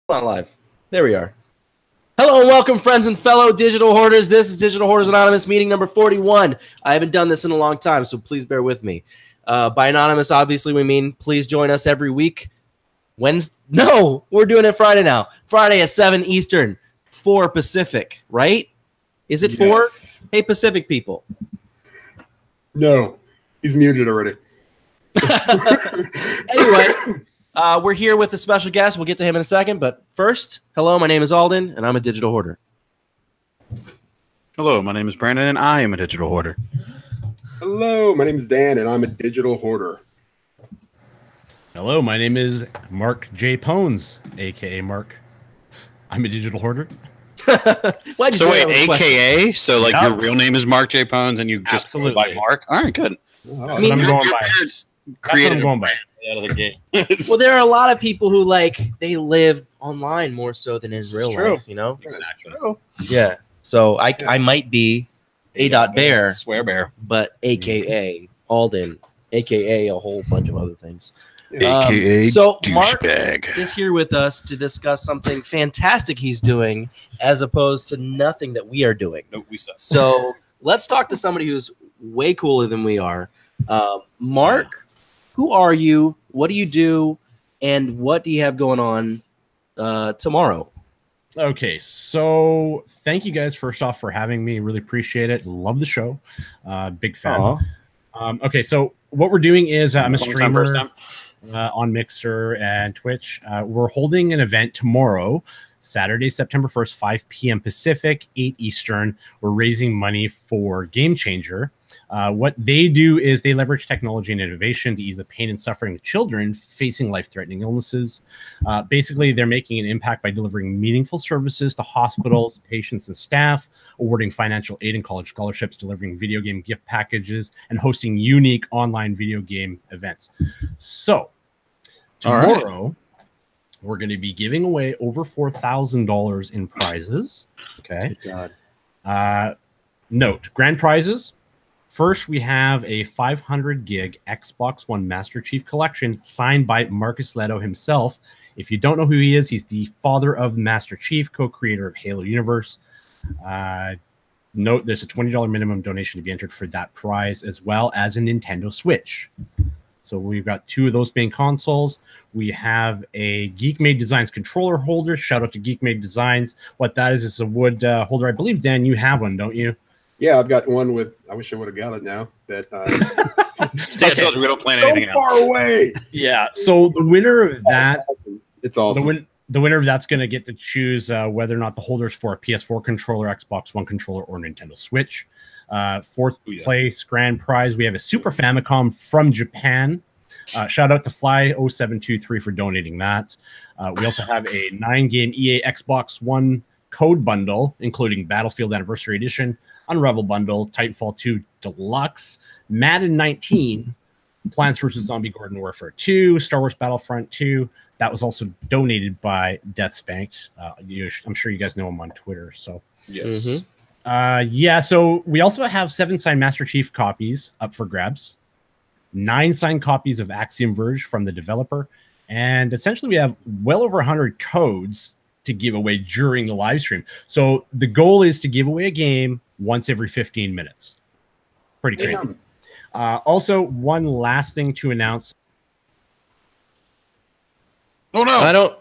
On live. There we are. Hello and welcome, friends and fellow digital hoarders. This is Digital Hoarders Anonymous meeting number 41. I haven't done this in a long time, so please bear with me. By anonymous, obviously, we mean please join us every week. No, we're doing it Friday now. Friday at 7 Eastern, 4 Pacific, right? Is it 4? Yes. Hey, Pacific people. No, he's muted already. Anyway, we're here with a special guest. We'll get to him in a second. But first, hello, my name is Alden, and I'm a digital hoarder. Hello, my name is Brandon, and I am a digital hoarder. Hello, my name is Dan, and I'm a digital hoarder. Hello, my name is Mark J. Pones, a.k.a. Mark. I'm a digital hoarder. Why'd you So say wait, that was a AKA? So like Yep. your real name is Mark J. Pones, and you just go Absolutely. by Mark? All right, good. Oh, I mean, I'm going Your by. parents That's what created I'm going by. out of the game. Well, there are a lot of people who they live online more so than in real true. life, you know? Exactly. Yeah. So I might be A.Bear, Swear bear. but AKA Alden, AKA a whole bunch of other things. AKA so Mark douchebag. is here with us to discuss something fantastic he's doing as opposed to nothing that we are doing. No, we suck. So let's talk to somebody who's way cooler than we are. Mark, who are you? What do you do? And what do you have going on tomorrow? Okay, so thank you guys first off for having me. Really appreciate it. Love the show. Big fan. Okay, so what we're doing is I'm a Long time, streamer first time. on Mixer and Twitch. We're holding an event tomorrow, Saturday, September 1st, 5 p.m. Pacific, 8 Eastern. We're raising money for Game Changer. What they do is they leverage technology and innovation to ease the pain and suffering of children facing life-threatening illnesses. Basically, they're making an impact by delivering meaningful services to hospitals, patients, and staff, awarding financial aid and college scholarships, delivering video game gift packages, and hosting unique online video game events. So, tomorrow, we're going to be giving away over $4,000 in prizes. Okay. Good God. Note, grand prizes. First, we have a 500 gig Xbox One Master Chief Collection signed by Marcus Leto himself. If you don't know who he is, he's the father of Master Chief, co-creator of Halo Universe. Note, there's a $20 minimum donation to be entered for that prize, as well as a Nintendo Switch. So we've got 2 of those main consoles. We have a Geek Made Designs controller holder. Shout out to Geek Made Designs. What that is a wood holder. I believe, Dan, you have one, don't you? Yeah, I've got one with. I wish I would have got it now. That See, I told you we don't plan anything so else. far away. Yeah. So the winner of that, It's awesome. the winner of that's going to get to choose whether or not the holders for a PS4 controller, Xbox One controller, or Nintendo Switch. Fourth place grand prize, we have a Super Famicom from Japan. Shout out to Fly0723 for donating that. We also have a 9-game EA Xbox One code bundle, including Battlefield Anniversary Edition, Unravel Bundle, Titanfall 2 Deluxe, Madden 19, Plants vs. Zombie Garden Warfare 2, Star Wars Battlefront 2. That was also donated by Death Spanked. I'm sure you guys know him on Twitter. So Yes. yeah, so we also have 7 signed Master Chief copies up for grabs, 9 signed copies of Axiom Verge from the developer, and essentially we have well over 100 codes to give away during the live stream. So the goal is to give away a game once every 15 minutes. Pretty crazy. Also, one last thing to announce. Oh no! I don't.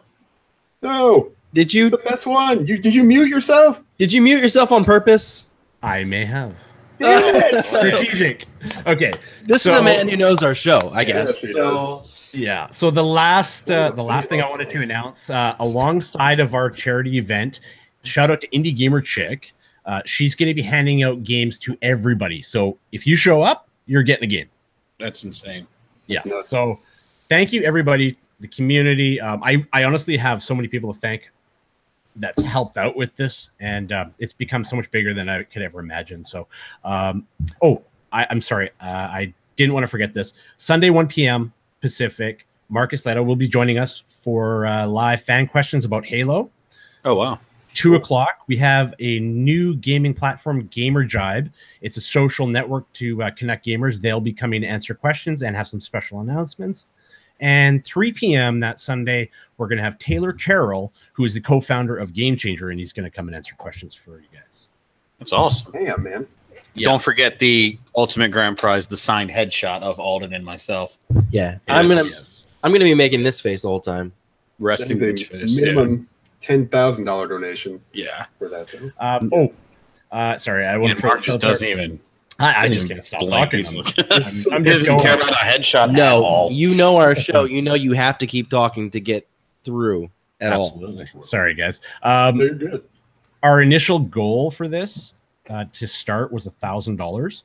No, Did you? the best one. Did you mute yourself? Did you mute yourself on purpose? I may have. Damn it. Strategic. Okay. This is a man who knows our show, I guess. Yes, he So Yeah. So the last thing I wanted to announce, alongside of our charity event, shout out to Indie Gamer Chick. She's going to be handing out games to everybody. So if you show up, you're getting a game. That's insane. Yeah. nuts. So thank you, everybody, the community. I honestly have so many people to thank that's helped out with this, and it's become so much bigger than I could ever imagine. So, I'm sorry. I didn't want to forget this. Sunday, 1 p.m. Pacific, Marcus Leto will be joining us for live fan questions about Halo. Oh, wow. 2 o'clock, we have a new gaming platform, Gamer Jibe. It's a social network to connect gamers. They'll be coming to answer questions and have some special announcements. And 3 p.m. that Sunday, we're going to have Taylor Carroll, who is the co-founder of Game Changer, and he's going to come and answer questions for you guys. That's awesome. Damn, man. Yeah. Don't forget the ultimate grand prize, the signed headshot of Alden and myself. Yeah, I'm gonna be making this face the whole time. Resting That is bitch a face. minimum $10,000 donation Yeah. for that. Though. Sorry, I want And to Mark just doesn't even. I just can't stop talking. I'm He just doesn't care going. about a headshot at No, all. you know our show. You know you have to keep talking to get through at Absolutely. Sorry, guys. They're good. Our initial goal for this to start was $1,000.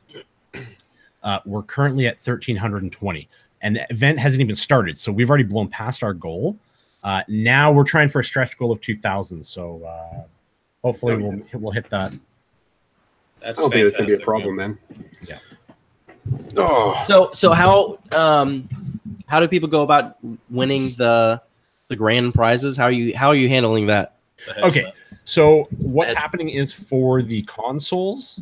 We're currently at 1,320, and the event hasn't even started, so we've already blown past our goal. Now we're trying for a stretch goal of 2,000. So hopefully we'll hit that. That's I don't think it's gonna be a fantastic, problem, man. Yeah. Oh, So how do people go about winning the grand prizes? How are you handling that? man. Okay. So what's happening is for the consoles,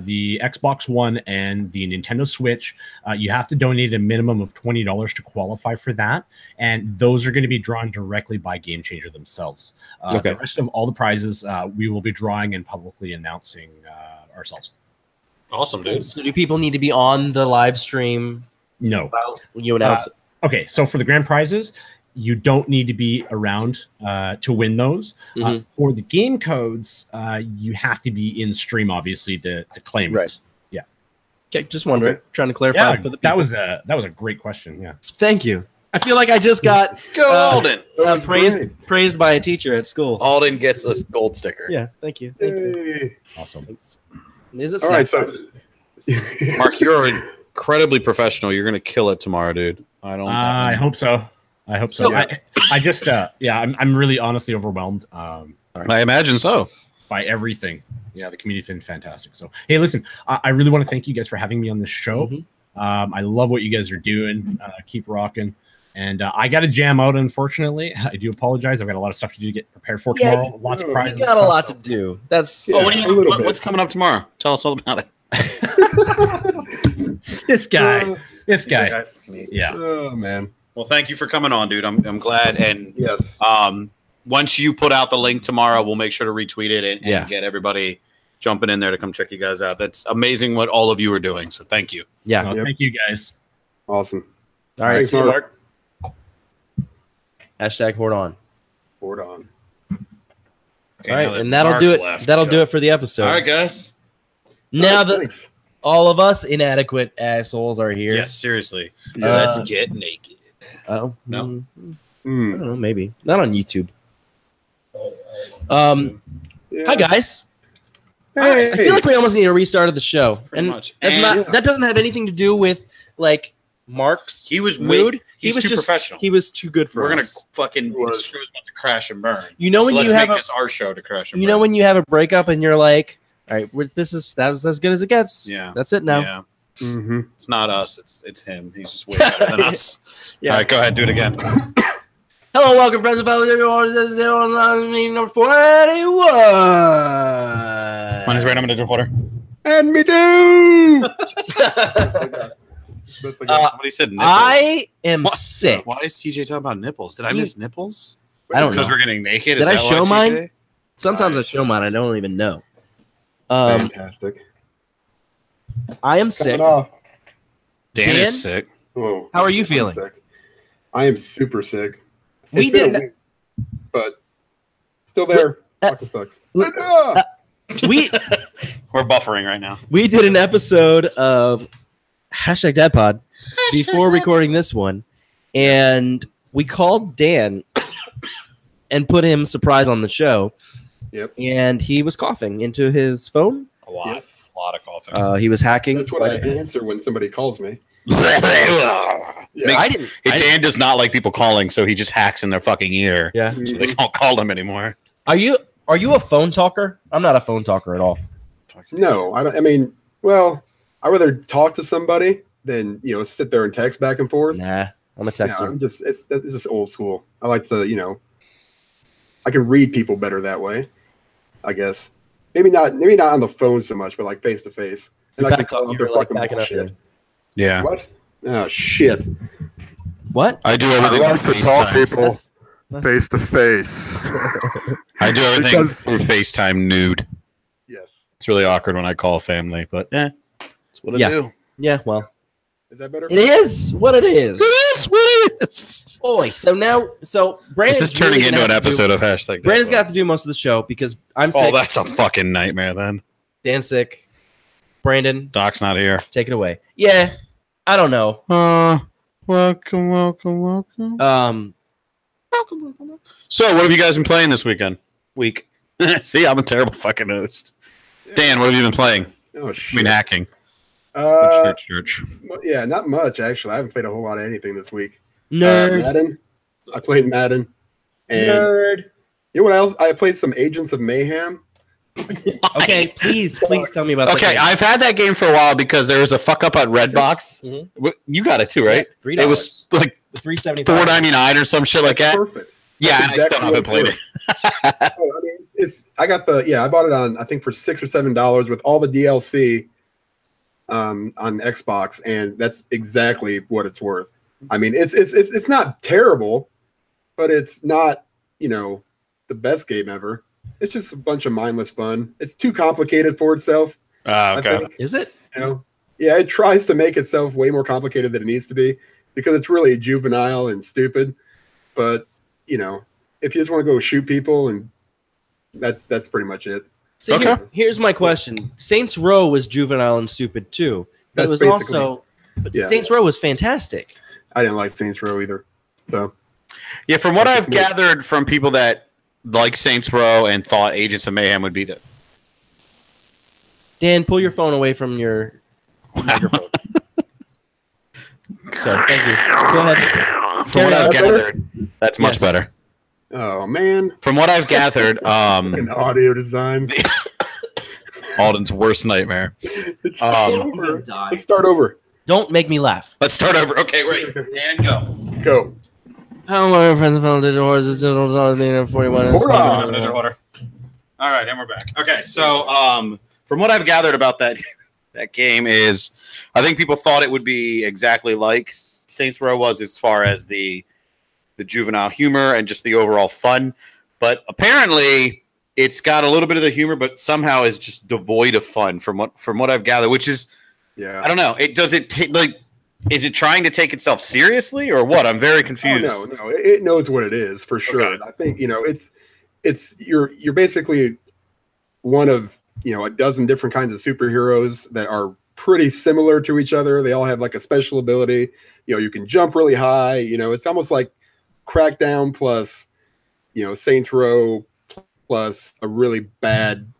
the Xbox One and the Nintendo Switch, you have to donate a minimum of $20 to qualify for that, and those are going to be drawn directly by Game Changer themselves. Okay. The rest of all the prizes we will be drawing and publicly announcing ourselves. Awesome, dude. So do people need to be on the live stream No. when you announce it? Okay, so for the grand prizes, you don't need to be around to win those. Mhm. For the game codes, you have to be in stream, obviously, to claim Right. it. Yeah, Okay, just wondering, Okay. trying to clarify. yeah, for the that people. was a great question. Yeah, Thank you. I feel like I just got Go Alden. That's great. praised by a teacher at school. Alden gets a gold sticker. Yeah, thank you. Thank you. Yay. awesome. Thanks. Is it All right, snack so Mark, you're incredibly professional. You're gonna kill it tomorrow, dude. I hope so. I hope so. Yeah. I just I'm really honestly overwhelmed I imagine so. by everything. Yeah, the community's been fantastic. So hey, listen, I really want to thank you guys for having me on this show. Mhm. I love what you guys are doing. Keep rocking. And I got to jam out, unfortunately. I do apologize. I've got a lot of stuff to do to get prepared for Yeah, tomorrow. Lots of you prizes. You got a lot to do. That's Yeah. Oh, what do a you? little bit. What's coming up tomorrow? Tell us all about it. This guy. Yeah. Oh man. Well, thank you for coming on, dude. I'm glad. And Yes. once you put out the link tomorrow, we'll make sure to retweet it and Yeah. get everybody jumping in there to come check you guys out. That's amazing what all of you are doing. So thank you. yeah. Well, Yep. Thank you guys. Awesome. All right, Thanks, see you, Mark. Mark. Hashtag Horde on. Forward on. Okay, All now right, that and that'll Mark do it. left, That'll go. do it for the episode. All right, guys. Now that Thanks. all of us inadequate assholes are here. Yes, seriously. Yeah. Let's get naked. Oh No? I Mm. don't know. Maybe not on YouTube. Yeah. Hi guys. Hey. I feel like we almost need a restart of the show, Pretty and much. that's And- not. That doesn't have anything to do with like Mark's He was mood. He's too professional. He was too good for We're gonna us. fucking. He was. This show's about to crash and burn. You know when so let's you have make a, this our show to crash and you burn. know when you have a breakup and you're like, all right, that's as good as it gets. Yeah. That's it now. Yeah, Mm-hmm. it's not us. It's him. He's just way better than us. Yeah. All right, go ahead, do it again. Hello, welcome, friends and fellow this is meeting number 41. Mine is right. I'm gonna do water. And me too. Somebody said nipples. I am What? sick. Why is TJ talking about nipples? Did I miss nipples? I don't Because know. we're getting naked. Did I Is that show why, mine? TJ? Sometimes I Nice. show mine. I don't even know. Fantastic. I am sick. Coming off. Dan, Dan? is sick. Whoa. How are you I'm feeling? sick. I am super sick. We It's been a didn't- week, but still there. Fucking sucks. We We're buffering right now. we did an episode of hashtag DadPod before recording this one, and we called Dan and put him surprise on the show. Yep. And he was coughing into his phone. A lot. Yes. A lot of coughing. He was hacking. That's what I answer when somebody calls me. I didn't. Dan does not like people calling, so he just hacks in their fucking ear. Yeah. So they don't call him anymore. Are you a phone talker? I'm not a phone talker at all. No, I don't. I mean, well, I'd rather talk to somebody than sit there and text back and forth. Nah, I'm a No, texter. I'm just it's just old school. I like to I can read people better that way. I guess maybe not on the phone so much, but like face to face. And I can Back call up, them you their were, like, fucking backing up bullshit. there. Yeah. What? Oh shit! What? I do I everything like through to talk FaceTime. people face to face. I do everything Because- through FaceTime nude. Yes. It's really awkward when I call family, but it's what I Yeah. do. Yeah, well, Is that better? it is what it is. That's what it is. Boy, so Brandon's This is turning really gonna into an have to do- episode of hashtag. Brandon's gonna have to do most of the show because I'm Oh, sick. that's a fucking nightmare. Then Dan's sick. Brandon, Doc's not here. take it away. Yeah, I don't know. Welcome. So, what have you guys been playing this week? See, I'm a terrible fucking host. Dan, what have you been playing? Oh I shit. mean, hacking. Church. Yeah, not much actually. I haven't played a whole lot of anything this week. Nerd. Madden. I played Madden. And Nerd. you know what else? I played some Agents of Mayhem. Okay, please tell me about that. Okay, game. I've had that game for a while because there was a fuck up at Redbox. Mhm. You got it too, right? $3. It was like $3.75. $4.99 or some shit like that. Perfect. Yeah, That's and I still exactly haven't what played it. Oh, I mean, I bought it on I think for $6 or $7 with all the DLC on Xbox, and that's exactly what it's worth. I mean, it's not terrible, but it's not, the best game ever. It's just a bunch of mindless fun. It's too complicated for itself. I Okay. think. Is it? Yeah, it tries to make itself way more complicated than it needs to be because it's really juvenile and stupid. But if you just want to go shoot people, and that's pretty much it. See, Okay. here's my question. Saints Row was juvenile and stupid too. But That's it was also yeah. Saints Row was fantastic. I didn't like Saints Row either. So Yeah, from what That's I've me. gathered from people that like Saints Row and thought Agents of Mayhem would be the Dan, pull your phone away from your microphone. Okay, thank you. Go ahead. from what Carry I've on. gathered, that's much Yes. beher. oh man, From what I've gathered, an audio design. Alden's worst nightmare. It's Um, over. Let's start over. Don't make me laugh. Let's start over. Okay, wait. And go. Go. Hello, friends and fellow digital horses. It's digital 41. Hold on. All right, and we're back. Okay, so from what I've gathered about that game is, I think people thought it would be exactly like Saints Row was as far as the juvenile humor and just the overall fun, but apparently it's got a little bit of the humor, but somehow is just devoid of fun from what I've gathered, which is Yeah. I don't know. Is it trying to take itself seriously or what? I'm very Oh, confused. no. It knows what it is for sure. Okay. I think it's you're basically one of a dozen different kinds of superheroes that are pretty similar to each other. They all have like a special ability. You can jump really high. It's almost like Crackdown plus Saints Row plus a really bad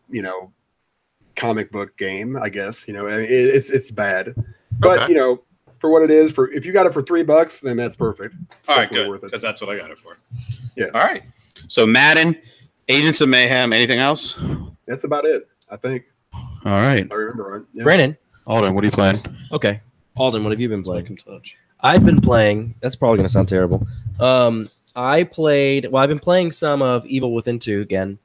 comic book game. I guess it's bad, but Okay. For what it is, if you got it for $3, then that's perfect. All right, Definitely good. worth it. Because that's what I got it for. Yeah. All right. So Madden, Agents of Mayhem, anything else? That's about it. I think All right. I remember right. Yeah. Brandon. Alden, what are you playing? Okay. Alden, what have you been playing? touch. I've been playing. That's probably going to sound terrible. I've been playing some of Evil Within 2 again.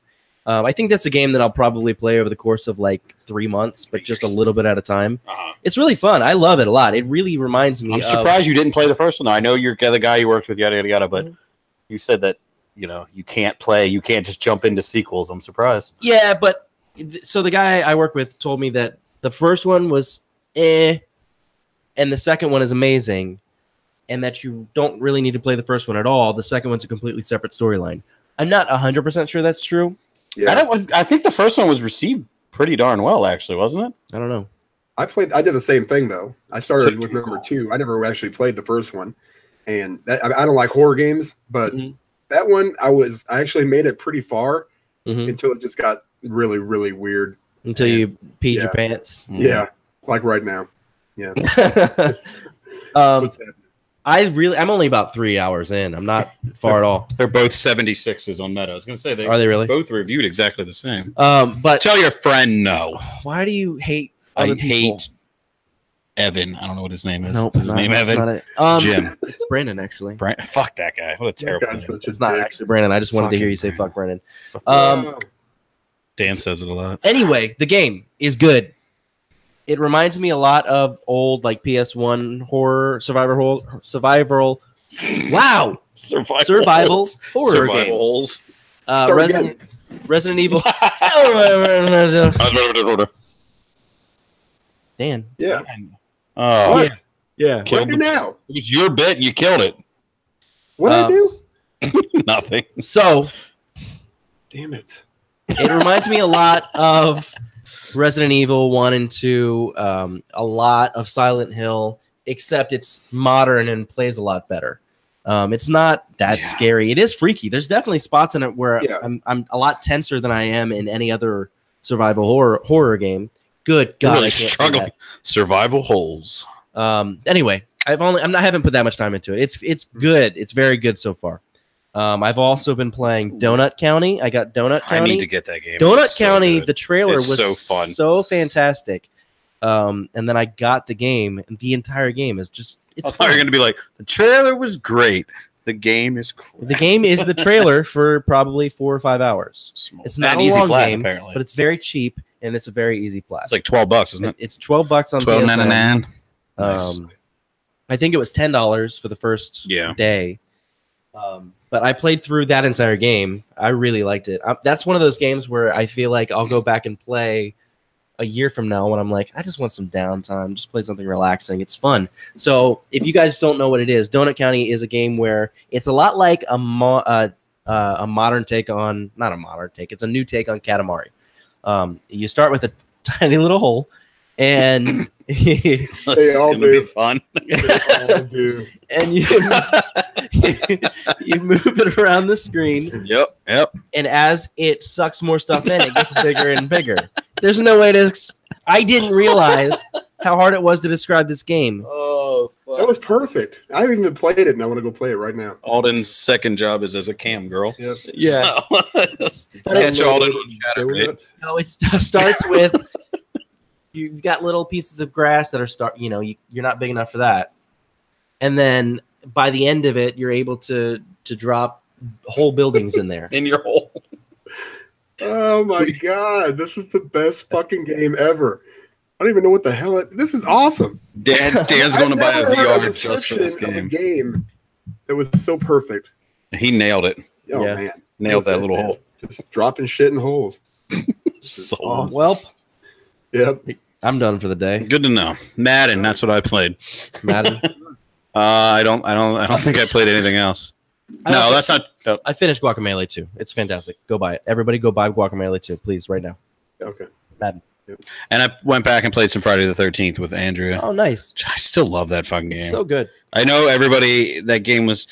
I think that's a game that I'll probably play over the course of like 3 months, but just a little bit at a time. Uh-huh. It's really fun. I love it a lot. It really reminds me I'm of... surprised you didn't play the first one, though. I know you're the guy you worked with, yada, yada, yada, but you said that, you can't just jump into sequels. I'm surprised. Yeah, but so the guy I work with told me that the first one was and the second one is amazing, and that you don't really need to play the first one at all. The second one's a completely separate storyline. I'm not 100% sure that's true. Yeah. I think the first one was received pretty darn well, actually, wasn't it? I don't know. I did the same thing though. I started with Typical. number 2. I never actually played the first one, and I don't like horror games, but Mhm. that one I actually made it pretty far Mhm. until it just got really, really weird. Until you peed your Yeah. pants. Yeah, like right now. Yeah, um, What's happening? I'm only about 3 hours in. I'm not far at all. They're both 76s on Meta. I was going to say Are they really? both reviewed exactly the same. But Tell your friend no. why do you hate I other people? hate Evan. I don't know what his name is. Nope, Is his name that's Evan? not it. Jim. It's Brandon actually. Fuck that guy. What a terrible That guy's name. such a It's not dick. actually Brandon. I just wanted to hear Fucking you say "fuck Brandon." Oh, Dan says it a lot. Anyway, the game is good. It reminds me a lot of old like PS1 survival Wow. Survival horror games. Resident Evil. Dan. Yeah. Oh, What? Yeah. What do I do now? it was your bit and you killed it. What I do? Nothing. So Damn it. it reminds me a lot of Resident Evil 1 and 2, a lot of Silent Hill, except it's modern and plays a lot better. It's not that scary. It is freaky. There's definitely spots in it where I'm a lot tenser than I am in any other survival horror game. Good God, really I can't struggling. Survival holes. Anyway, I haven't put that much time into it. It's good. It's very good so far. I've also been playing Donut County. I got Donut County. I need to get that game. Donut County. The trailer It's was so fun, so fantastic. And then I got the game, and the entire game is just. It's I thought you were going to be like, the trailer was great. The game is crap. The game is the trailer for probably 4 or 5ve hours. It's not a long game, apparently, but it's very cheap and it's a very easy plat. It's like $12, isn't it? It's $12 on $12.99. Nice. I think it was $10 for the first day. But I played through that entire game. I really liked it. That's one of those games where I feel like I'll go back and play a year from now when I'm like, I just want some downtime, just play something relaxing. It's fun. So if you guys don't know what it is, Donut County is a game where it's a lot like a modern take on, not a modern take, it's a new take on Katamari. You start with a tiny little hole, and they all do. Fun. They all do. And you move it around the screen. Yep. And as it sucks more stuff in, it gets bigger and bigger. There's no way to. I didn't realize how hard it was to describe this game. Oh, fuck. That was perfect. I haven't even played it, and I want to go play it right now. Alden's second job is as a cam girl. Yep. Yeah. Catch Alden on Chatterbait. No, it starts with you've got little pieces of grass that are you're not big enough for that, and then by the end of it, you're able to drop whole buildings in there. In your hole. Oh my God, this is the best fucking game ever. I don't even know what the hell this is awesome. Dan's going to buy a VR just for this of a game. game that was so perfect. He nailed it. Oh Yeah. man. Nailed that little hole. Just dropping shit in holes. So awesome. Well, Yep. I'm done for the day. good to know. Madden, that's what I played. Madden. I don't think I played anything else. No, that's not. I finished Guacamelee 2. It's fantastic. Go buy it. Everybody go buy Guacamelee 2, please, right now. Okay. Madden. And I went back and played some Friday the 13th with Andrea. Oh, nice. I still love that fucking game. It's so good. I know everybody, that game was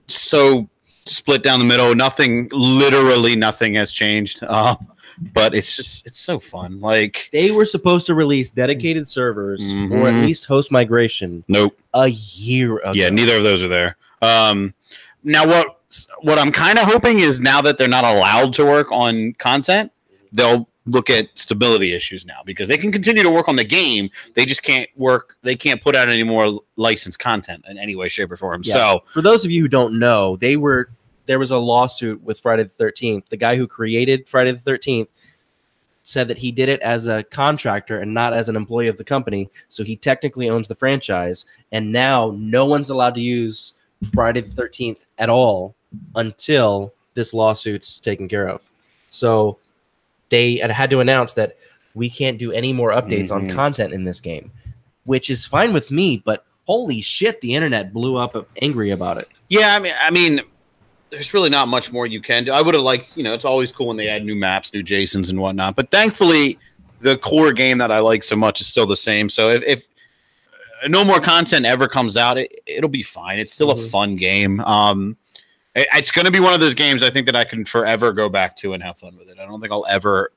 so split down the middle. Literally nothing has changed. But it's so fun. Like, They were supposed to release dedicated servers or at least host migration nope. a year ago. Yeah, neither of those are there. Now what I'm kind of hoping is now that they're not allowed to work on content, they'll look at stability issues now, because they can continue to work on the game. They just can't put out any more licensed content in any way, shape, or form. Yeah. So for those of you who don't know, there was a lawsuit with Friday the 13th. The guy who created Friday the 13th said that he did it as a contractor and not as an employee of the company. So he technically owns the franchise. And now no one's allowed to use Friday the 13th at all until this lawsuit's taken care of. So they had to announce that we can't do any more updates on content in this game, which is fine with me, but holy shit, the internet blew up angry about it. yeah, I mean, there's really not much more you can do. I would have liked, it's always cool when they add new maps, new Jasons and whatnot. But thankfully, the core game that I like so much is still the same. So if no more content ever comes out, it'll be fine. It's still a fun game. It's going to be one of those games I think that I can forever go back to and have fun with it. I don't think I'll ever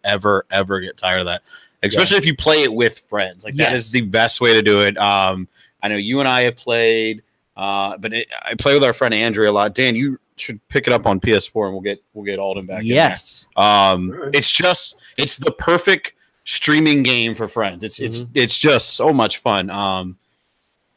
get tired of that, especially if you play it with friends. Like that is the best way to do it. I know you and I have played, but I play with our friend Andrea a lot. Dan, you should pick it up on PS4 and we'll get Alden back. Yes. It's the perfect streaming game for friends. It's just so much fun.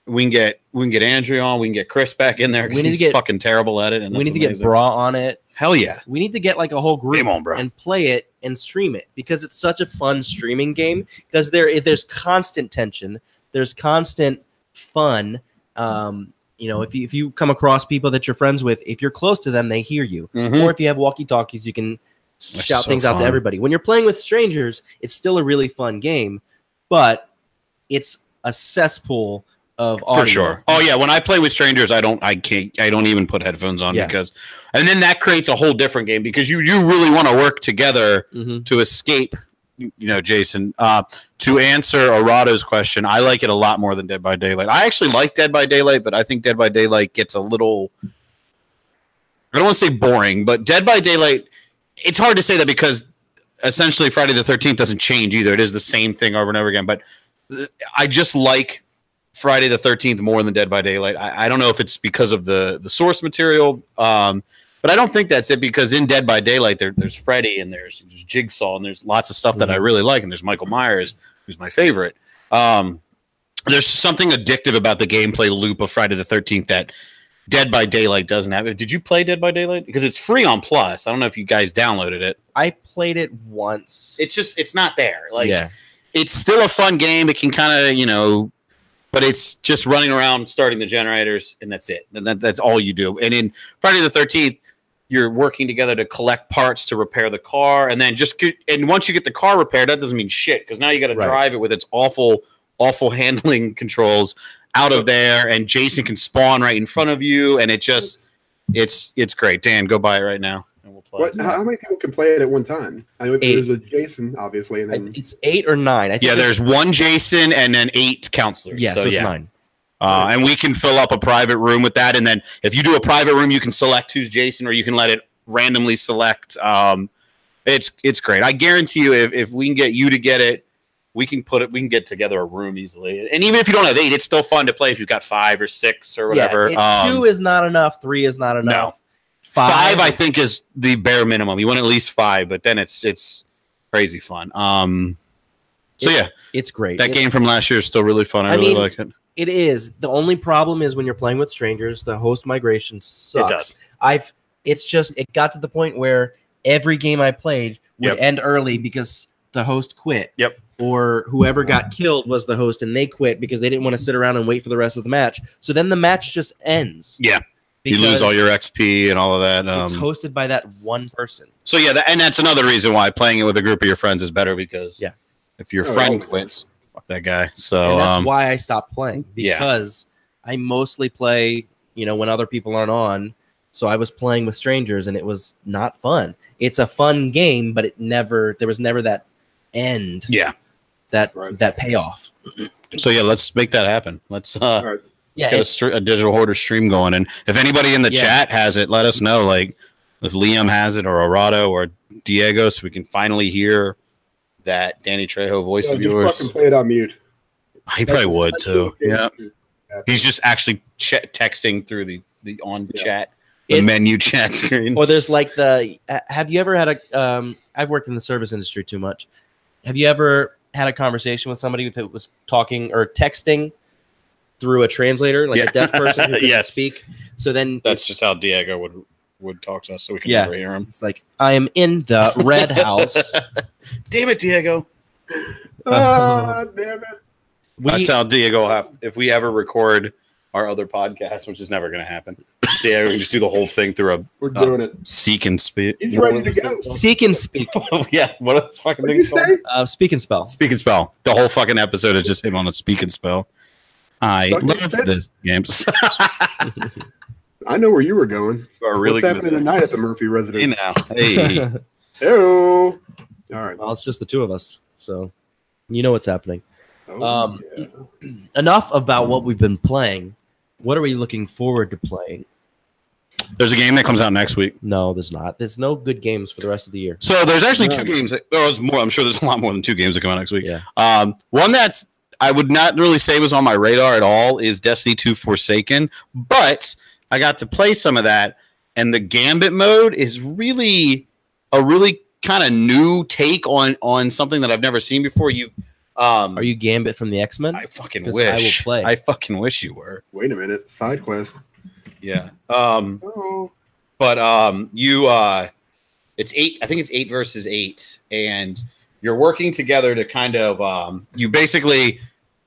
We can get Andrea on. We can get Chris back in there because he's fucking terrible at it. And we need to get Bra on it. Hell yeah. We need to get like a whole group Game on, bro. and play it and stream it, because it's such a fun streaming game. Because there's constant tension, there's constant fun, you know, if you come across people that you're friends with, if you're close to them, they hear you. Or if you have walkie-talkies, you can shout things out to everybody. When you're playing with strangers, it's still a really fun game, but it's a cesspool of audio. For sure. Oh yeah, when I play with strangers, I don't even put headphones on because, and then that creates a whole different game because you really want to work together to escape. You know, Jason, to answer Arado's question, I like it a lot more than Dead by Daylight. I actually like Dead by Daylight, but I think Dead by Daylight gets a little, I don't want to say boring, but Dead by Daylight, it's hard to say that because essentially Friday the 13th doesn't change either. It is the same thing over and over again, but I just like Friday the 13th more than Dead by Daylight. I don't know if it's because of the source material, but I don't think that's it because in Dead by Daylight, there's Freddy and there's Jigsaw and there's lots of stuff that I really like. And there's Michael Myers, who's my favorite. There's something addictive about the gameplay loop of Friday the 13th that Dead by Daylight doesn't have. Did you play Dead by Daylight? Because it's free on Plus. I don't know if you guys downloaded it. I played it once. It's not there. Like, it's still a fun game. It can kind of, you know, but it's just running around, starting the generators, and that's it. And that's all you do. And in Friday the 13th, you're working together to collect parts to repair the car, and then and once you get the car repaired, that doesn't mean shit because now you got to drive it with its awful handling controls out of there, and Jason can spawn right in front of you, and it's great. Dan, go buy it right now, and we'll play. How many people can play it at one time? I know there's a Jason, obviously, and then it's 8 or 9. I think there's one Jason and then 8 counselors. Yeah, so it's 9. And we can fill up a private room with that. And then if you do a private room, you can select who's Jason, or you can let it randomly select. It's great. I guarantee you, if we can get you to get it, we can get together a room easily. And even if you don't have 8, it's still fun to play if you've got 5 or 6 or whatever. 2 is not enough. 3 is not enough. No. 5 I think is the bare minimum. You want at least 5, but then it's crazy fun. It's great. That game from last year is still really fun. I really like it. It is. The only problem is when you're playing with strangers, the host migration sucks. It got to the point where every game I played would end early because the host quit. Yep. Or whoever got killed was the host and they quit because they didn't want to sit around and wait for the rest of the match. So then the match just ends. Yeah. You lose all your XP and all of that. It's hosted by that one person. So and that's another reason why playing it with a group of your friends is better because if your friend quits, fuck that guy. So and that's why I stopped playing because I mostly play, when other people aren't on. So I was playing with strangers and it was not fun. It's a fun game, but there was never that end. Yeah. That payoff. So let's make that happen. Let's get a Digital Hoarder stream going. And if anybody in the chat has it, let us know. Like if Liam has it or Arado or Diego, so we can finally hear that Danny Trejo voice of yours. Just fucking play it on mute. He probably would too. Yeah. He's just actually texting through the chat, the menu chat screen. Or there's like have you ever had I've worked in the service industry too much. Have you ever had a conversation with somebody that was talking or texting through a translator, like a deaf person who couldn't speak? So then that's just how Diego would talk to us, so we can never hear him. It's like, I am in the red house. Damn it, Diego. Damn it. That's how Diego if we ever record our other podcast, which is never going to happen. Diego can just do the whole thing through we're doing it. Seek and Speak. He's ready to go. Seek and Speak. Yeah, what are those fucking things called? Speak and Spell. Speak and Spell. The whole fucking episode is just him on the Speak and Spell. I love this game. I know where you were going. What's happening tonight at the Murphy residence? Hey. Hello. All right. Well, it's just the two of us, so you know what's happening. Enough about what we've been playing. What are we looking forward to playing? There's a game that comes out next week. No, there's not. There's no good games for the rest of the year. So there's actually 2 games. There's more. I'm sure there's a lot more than 2 games that come out next week. Yeah. One that's I would not really say was on my radar at all is Destiny 2 Forsaken, but I got to play some of that, and the Gambit mode is really a kind of new take on something that I've never seen before. Are you Gambit from the X-Men? I fucking wish. I will play. I fucking wish you were. Wait a minute. Side quest. Yeah. But it's 8. I think it's 8 versus 8, and you're working together to kind of you basically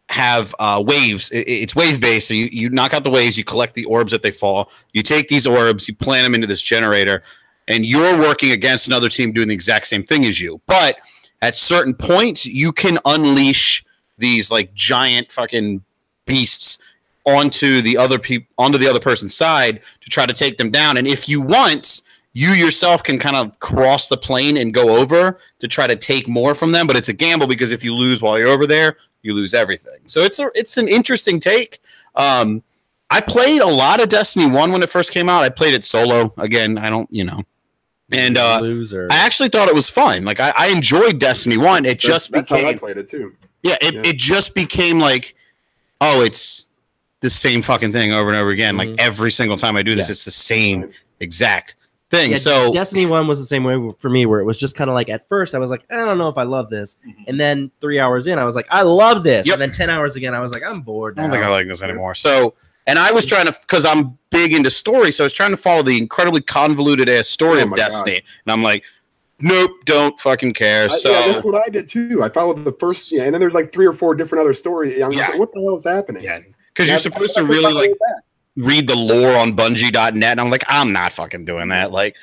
have waves. It's wave based. So you knock out the waves, you collect the orbs that they fall. You take these orbs, you plant them into this generator, and you're working against another team doing the exact same thing as you. But at certain points, you can unleash these like giant fucking beasts onto the other person's side to try to take them down. And if you want, you yourself can kind of cross the plane and go over to try to take more from them. But it's a gamble because if you lose while you're over there, you lose everything. So it's an interesting take. I played a lot of Destiny 1 when it first came out. I played it solo. Again, I don't, And Loser. I actually thought it was fun. Like I enjoyed Destiny 1. It just That's became how I played it too. Yeah, it just became like, oh, it's the same fucking thing over and over again. Like every single time I do this, it's the same exact thing. Yeah, so Destiny 1 was the same way for me, where it was just kind of like, at first I was like, I don't know if I love this. And then 3 hours in, I was like, I love this. And then 10 hours again, I was like, I'm bored now. I don't think I like this anymore. So, and I was trying to, because I'm big into story, so I was trying to follow the incredibly convoluted ass story of Destiny. God. And I'm like, nope, don't fucking care. So yeah, that's what I did too. I followed the first, and then there's like 3 or 4 different other stories. I was like, what the hell is happening? Yeah, because you're supposed to really like read the lore on Bungie.net, and I'm like, I'm not fucking doing that. Like,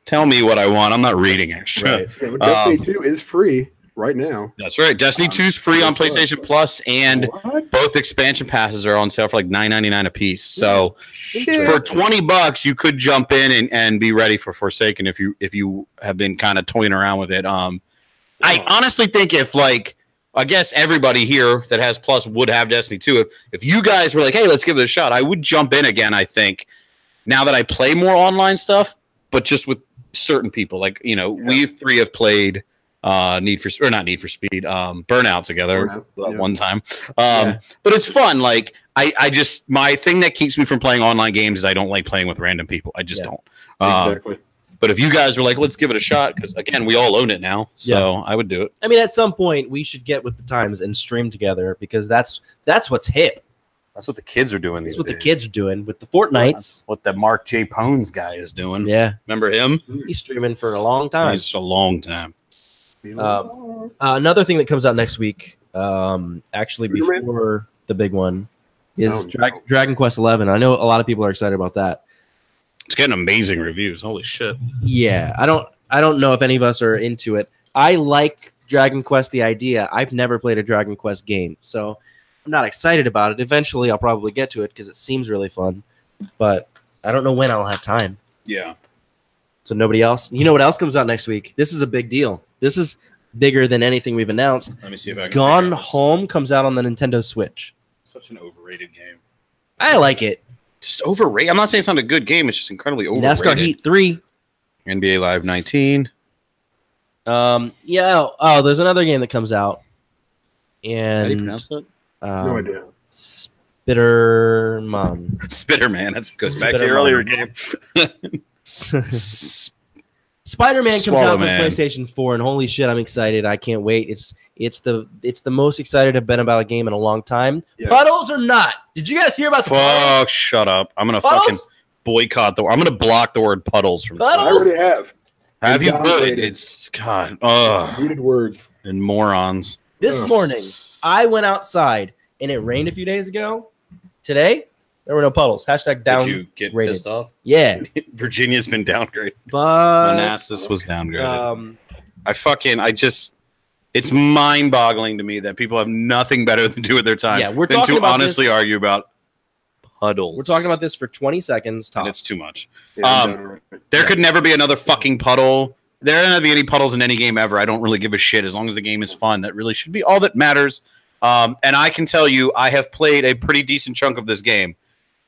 tell me what I want. I'm not reading extra. Right. Yeah, Destiny 2 is free right now. That's right. Destiny 2 is free on PlayStation Plus, and both expansion passes are on sale for like $9.99 a piece. So for $20, you could jump in and be ready for Forsaken if you have been kind of toying around with it. I honestly think if like, I guess everybody here that has Plus would have Destiny 2. If you guys were like, hey, let's give it a shot, I would jump in again, I think, now that I play more online stuff, but just with certain people. Like, we 3 have played Burnout together one time. But it's fun. Like, I just, my thing that keeps me from playing online games is I don't like playing with random people. I just don't. Exactly. But if you guys were like, let's give it a shot, because again, we all own it now, so I would do it. I mean, at some point, we should get with the times and stream together, because that's what's hip. That's what the kids are doing these days. That's what the kids are doing with the Fortnites. That's what the Mark J. Pones guy is doing. Yeah. Remember him? He's streaming for a long time. He's a long time. Another thing that comes out next week, actually before the big one, is Dragon Quest XI. I know a lot of people are excited about that. It's getting amazing reviews. Holy shit. Yeah, I don't know if any of us are into it. I like Dragon Quest, the idea. I've never played a Dragon Quest game, so I'm not excited about it. Eventually, I'll probably get to it because it seems really fun, but I don't know when I'll have time. Yeah. So nobody else. You know what else comes out next week? This is a big deal. This is bigger than anything we've announced. Let me see if I can. Gone Home comes out on the Nintendo Switch. Such an overrated game. I like it. Just overrated. I'm not saying it's not a good game. It's just incredibly overrated. NASCAR Heat 3. NBA Live 19. Yeah. Oh, there's another game that comes out. And how do you pronounce it? No idea. Spitterman. Spitterman. That goes back to the earlier game. Spider-Man comes out for PlayStation 4, and holy shit, I'm excited. I can't wait. It's the most excited I've been about a game in a long time. Yeah. Puddles or not? Did you guys hear about the puddles? Shut up. I'm going to fucking boycott the word. I'm going to block the word puddles from Puddles? I already have. Have you? Good. It's God. Repeated words. And morons. This morning, I went outside, and it rained a few days ago. Today, there were no puddles. Hashtag down. Did you get pissed off? Yeah. Virginia's been downgraded. But Manassas was downgraded. It's mind-boggling to me that people have nothing better to do with their time than to honestly argue about puddles. We're talking about this for 20 seconds tops. And it's too much. There could never be another fucking puddle. There are not be any puddles in any game ever. I don't really give a shit as long as the game is fun. That really should be all that matters. And I can tell you, I have played a pretty decent chunk of this game.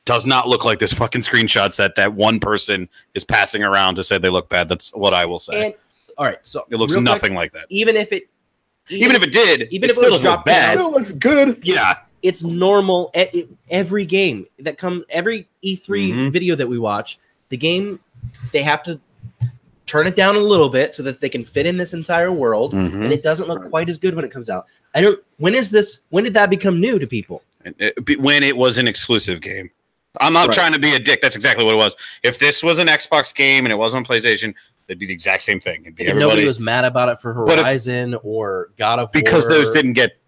Does not look like this fucking screenshots that one person is passing around to say they look bad. That's what I will say. And, all right, so it looks nothing like that. Even if it did, it still doesn't look bad. It still looks good. Yeah. It's normal. Every game every E3 video that we watch, the game, they have to turn it down a little bit so that they can fit in this entire world, and it doesn't look quite as good when it comes out. When did that become new to people? When it was an exclusive game. I'm not trying to be a dick. That's exactly what it was. If this was an Xbox game and it wasn't on PlayStation, it'd be the exact same thing. It'd be nobody was mad about it for Horizon or God of War. Because those didn't get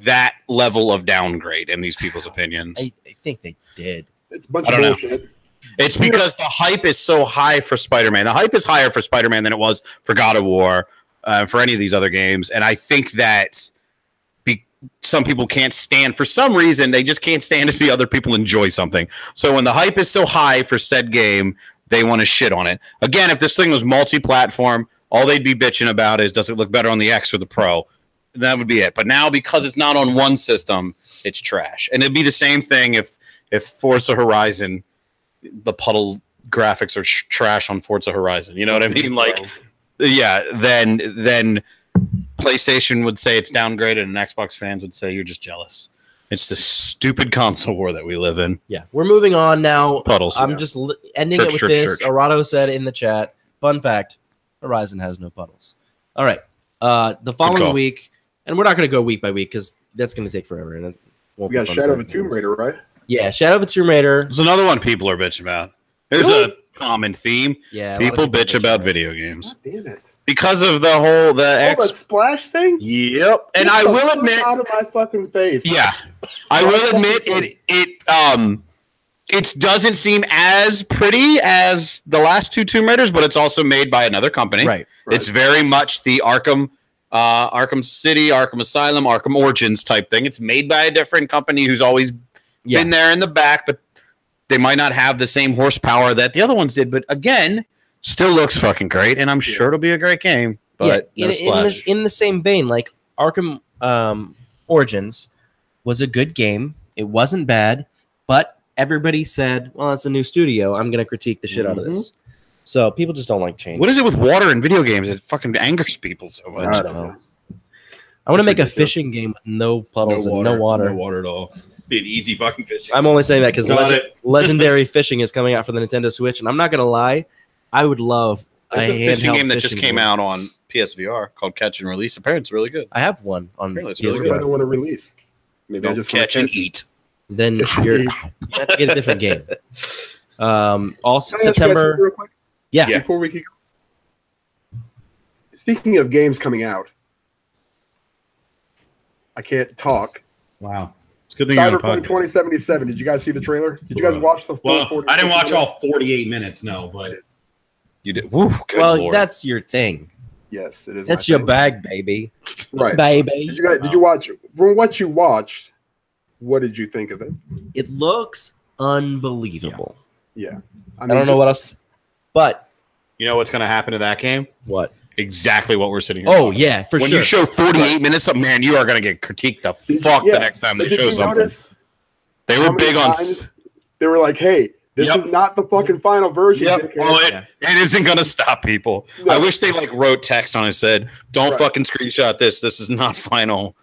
that level of downgrade in these people's opinions. I think they did. It's a bunch of bullshit. It's because the hype is so high for Spider-Man. The hype is higher for Spider-Man than it was for God of War, for any of these other games. And I think that some people can't stand, for some reason, they just can't stand to see other people enjoy something. So when the hype is so high for said game, they want to shit on it. Again, if this thing was multi-platform, all they'd be bitching about is, does it look better on the X or the Pro? That would be it. But now, because it's not on one system, it's trash. And it'd be the same thing if Forza Horizon, the puddle graphics are trash on Forza Horizon. You know what I mean? Like, yeah, then PlayStation would say it's downgraded, and Xbox fans would say you're just jealous. It's the stupid console war that we live in. Yeah, we're moving on now. Puddles. I'm just ending it with this. Arado said in the chat, fun fact, Horizon has no puddles. All right. The following week, and we're not going to go week by week because that's going to take forever. And we got Shadow of the Tomb Raider, right? Yeah, Shadow of the Tomb Raider. There's another one people are bitching about. There's a common theme. Yeah, people bitch about video games. God damn it. Because of the splash thing? Yep. And I will admit, out of my fucking face. Yeah. I will admit it doesn't seem as pretty as the last two Tomb Raiders, but it's also made by another company. Right. It's very much the Arkham City, Arkham Asylum, Arkham Origins type thing. It's made by a different company who's always been there in the back, but they might not have the same horsepower that the other ones did. But again, still looks fucking great, and I'm sure it'll be a great game. But in the same vein, like Arkham Origins was a good game. It wasn't bad, but everybody said, well, it's a new studio. I'm going to critique the shit out of this. So people just don't like change. What is it with water in video games? It fucking angers people so much. I don't know. I want to make a fishing game with no puddles and no water. No water at all. Be an easy fucking fishing. I'm only saying that because Legendary Fishing is coming out for the Nintendo Switch, and I'm not going to lie, I would love a fishing game that just came out on PSVR called Catch and Release. Apparently, it's really good. I have one on PSVR. I don't want to release. Maybe I just catch and eat. Then you have to get a different game. Also, September. Real quick? Yeah. Before we keep. Speaking of games coming out, I can't talk. Wow. It's good thing Cyberpunk 2077. Did you guys see the trailer? Did you guys watch the full 40? I didn't watch all 48 minutes, no, but you did. Woo, well, Lord. That's your thing. Yes, it is. That's your bag, baby. Right, baby. Did you watch? From what you watched, what did you think of it? It looks unbelievable. Yeah. I don't know what else, but you know what's going to happen to that game? What? Exactly what we're sitting here. Oh yeah, for sure. When you show 48 minutes of, man, you are going to get critiqued the fuck the next time they show something. They were big on. They were like, "Hey, this is not the fucking final version." Well, it isn't going to stop people. No. I wish they wrote text on it, said, "Don't fucking screenshot this. This is not final."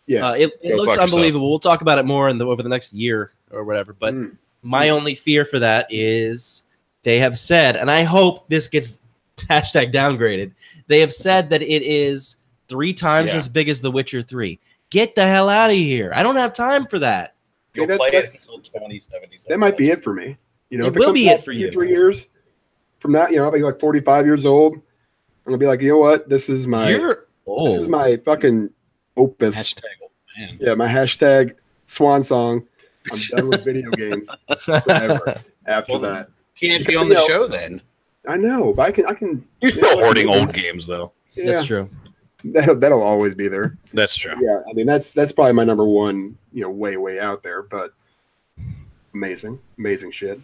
Yeah, it looks unbelievable. We'll talk about it more over the next year or whatever. But my only fear for that is they have said, and I hope this gets hashtag downgraded. They have said that it is 3 times as big as The Witcher 3. Get the hell out of here! I don't have time for that. You'll play it until 2077. That might be it for me. You know, it will be it for you. 3 years from that, I'll be like 45 years old. I'm gonna be like, you know what? This is my this is my fucking opus. Hashtag old man. Yeah, my hashtag swan song. I'm done with video games forever. After that, can't be on the show then. I know, but I can. You're still hoarding old games, though. Yeah, that's true. That'll always be there. That's true. Yeah, I mean that's probably my number one. Way out there, but amazing shit.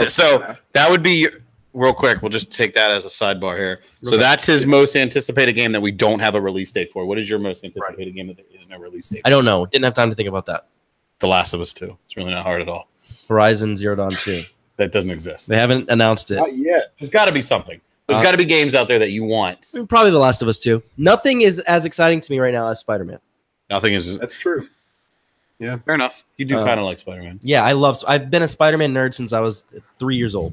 So that would be real quick. We'll just take that as a sidebar here. So that's his most anticipated game that we don't have a release date for. What is your most anticipated game that there is no release date? I don't know. Didn't have time to think about that. The Last of Us 2. It's really not hard at all. Horizon Zero Dawn 2. That doesn't exist. They haven't announced it. Not yet. There's got to be something. There's got to be games out there that you want. Probably The Last of Us 2. Nothing is as exciting to me right now as Spider-Man. Nothing is. That's true. Yeah, fair enough. You do kind of like Spider-Man. Yeah, I've been a Spider-Man nerd since I was 3 years old.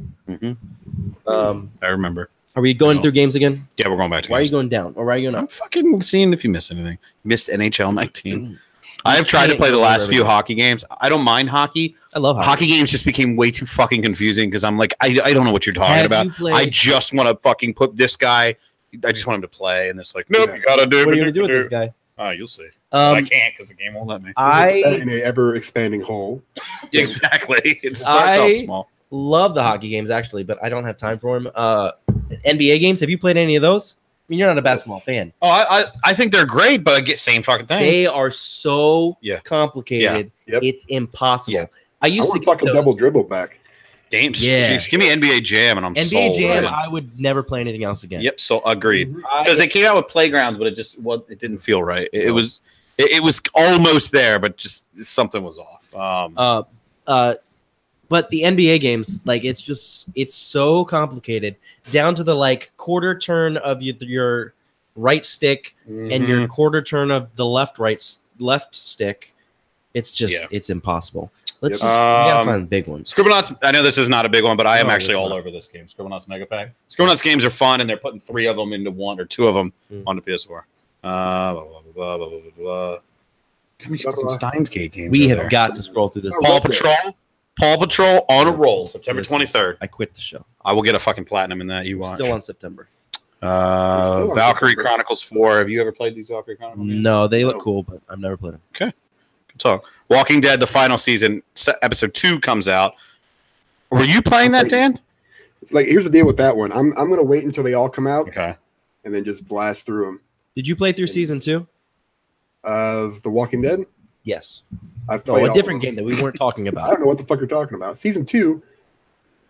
I remember. Are we going through games again? Yeah, we're going back to Why games. are you going down? Or why are you going up? I'm fucking seeing if you missed anything. Missed NHL 19. I have tried to play the last few hockey games. I don't mind hockey. I love hockey. Hockey games just became way too fucking confusing because I'm like, I don't know what you're talking about. I just want to fucking put this guy. I just want him to play, and it's like, nope, you gotta do. What are you gonna do with this guy? Oh, you'll see. I can't because the game won't let me. In a ever expanding hole. Exactly. It starts off small. Love the hockey games actually, but I don't have time for them. NBA games. Have you played any of those? I mean, you're not a basketball fan. Oh, I think they're great, but I get same fucking thing. They are so complicated. Yep. It's impossible. Yeah. I used to fucking double dribble back. Games. Yeah. Give me NBA Jam and I'm NBA sold. Jam. I would never play anything else again. Yep. So agreed. Because they came out with Playgrounds, but it didn't feel right. It was almost there, but just something was off. But the NBA games, like it's so complicated down to the like quarter turn of your right stick and your quarter turn of the left stick. It's just it's impossible. Let's we gotta find big ones. Scribblenauts. I know this is not a big one, but I am actually all over this game. Scribblenauts Megafax. Scribblenauts games are fun, and they're putting 3 of them into one or 2 of them on the PS4. How many fucking Steins Gate games? We have got to scroll through this. Paw Patrol on a roll. September 23rd. I quit the show. I will get a fucking platinum in that. You watch. Still on September. Valkyrie Chronicles 4. Have you ever played these Valkyrie Chronicles? No, they look cool, but I've never played them. Okay. Good talk. Walking Dead, the final season, episode 2 comes out. Were you playing that, Dan? It's like, here's the deal with that one. I'm going to wait until they all come out. Okay. And then just blast through them. Did you play through season 2? Of The Walking Dead? Yes. I've played a different game that we weren't talking about. I don't know what the fuck you're talking about. Season 2,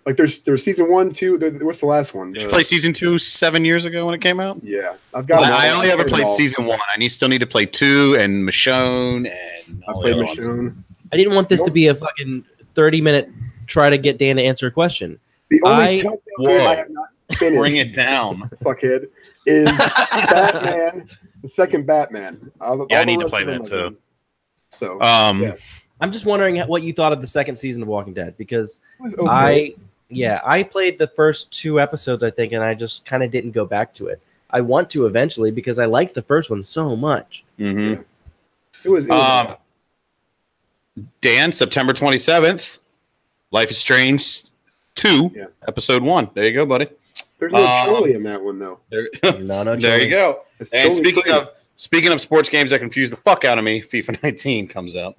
like there's season 1, 2. What's the last one? Did you play season 2 7 years ago when it came out? Yeah, I've got. I only ever played season 1. I still need to play 2 and Michonne and. I played Michonne. I didn't want this to be a fucking 30-minute try to get Dan to answer a question. The only game I have not finished, bring it down, fuckhead, is Batman. The second Batman. I need to play that too. So, yes. I'm just wondering what you thought of the second season of Walking Dead, because I played the first 2 episodes, I think, and I just kind of didn't go back to it. I want to eventually because I liked the first one so much. Mm-hmm. It was Dan, September 27th, Life is Strange 2, episode 1. There you go, buddy. There's no Charlie in that one, though. There you go. And speaking of sports games that confuse the fuck out of me, FIFA 19 comes out.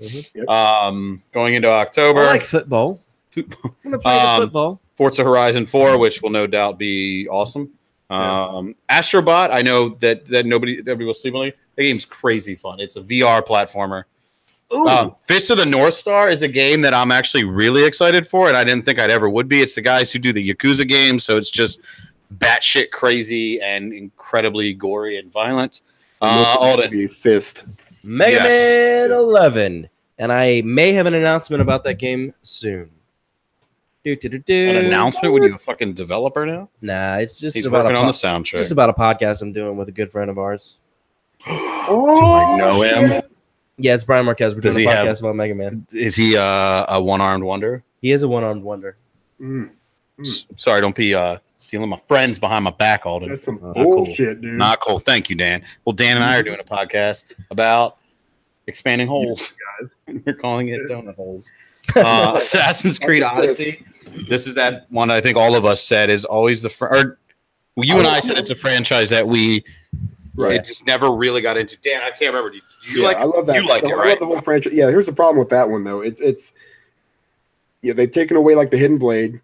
Going into October. I like football. I'm gonna play the football. Forza Horizon 4, which will no doubt be awesome. Astrobot, I know that nobody will sleep on it. That game's crazy fun. It's a VR platformer. Fist of the North Star is a game that I'm actually really excited for, and I didn't think I'd ever would be. It's the guys who do the Yakuza games, so it's just batshit crazy and incredibly gory and violent. Fist. Mega Man 11, and I may have an announcement about that game soon. An announcement when you're a fucking developer now? Nah, it's just he's working on the soundtrack. Just about a podcast I'm doing with a good friend of ours. Do I know him? Yeah, it's Brian Marquez. We're doing a podcast about Mega Man. Is he a one-armed wonder? He is a one-armed wonder. Sorry, don't be stealing my friends behind my back, Alden. That's some bullshit, dude. Not cool. Thank you, Dan. Well, Dan and I are doing a podcast about expanding holes. We're calling it donut holes. Assassin's Creed Odyssey. This is that one I think all of us said is always you and I said it's a franchise that it just never really got into. Dan, I can't remember. Do you like? I love that. You like it, right? I love the whole franchise. Yeah, here's the problem with that one though. It's they've taken away like the hidden blade.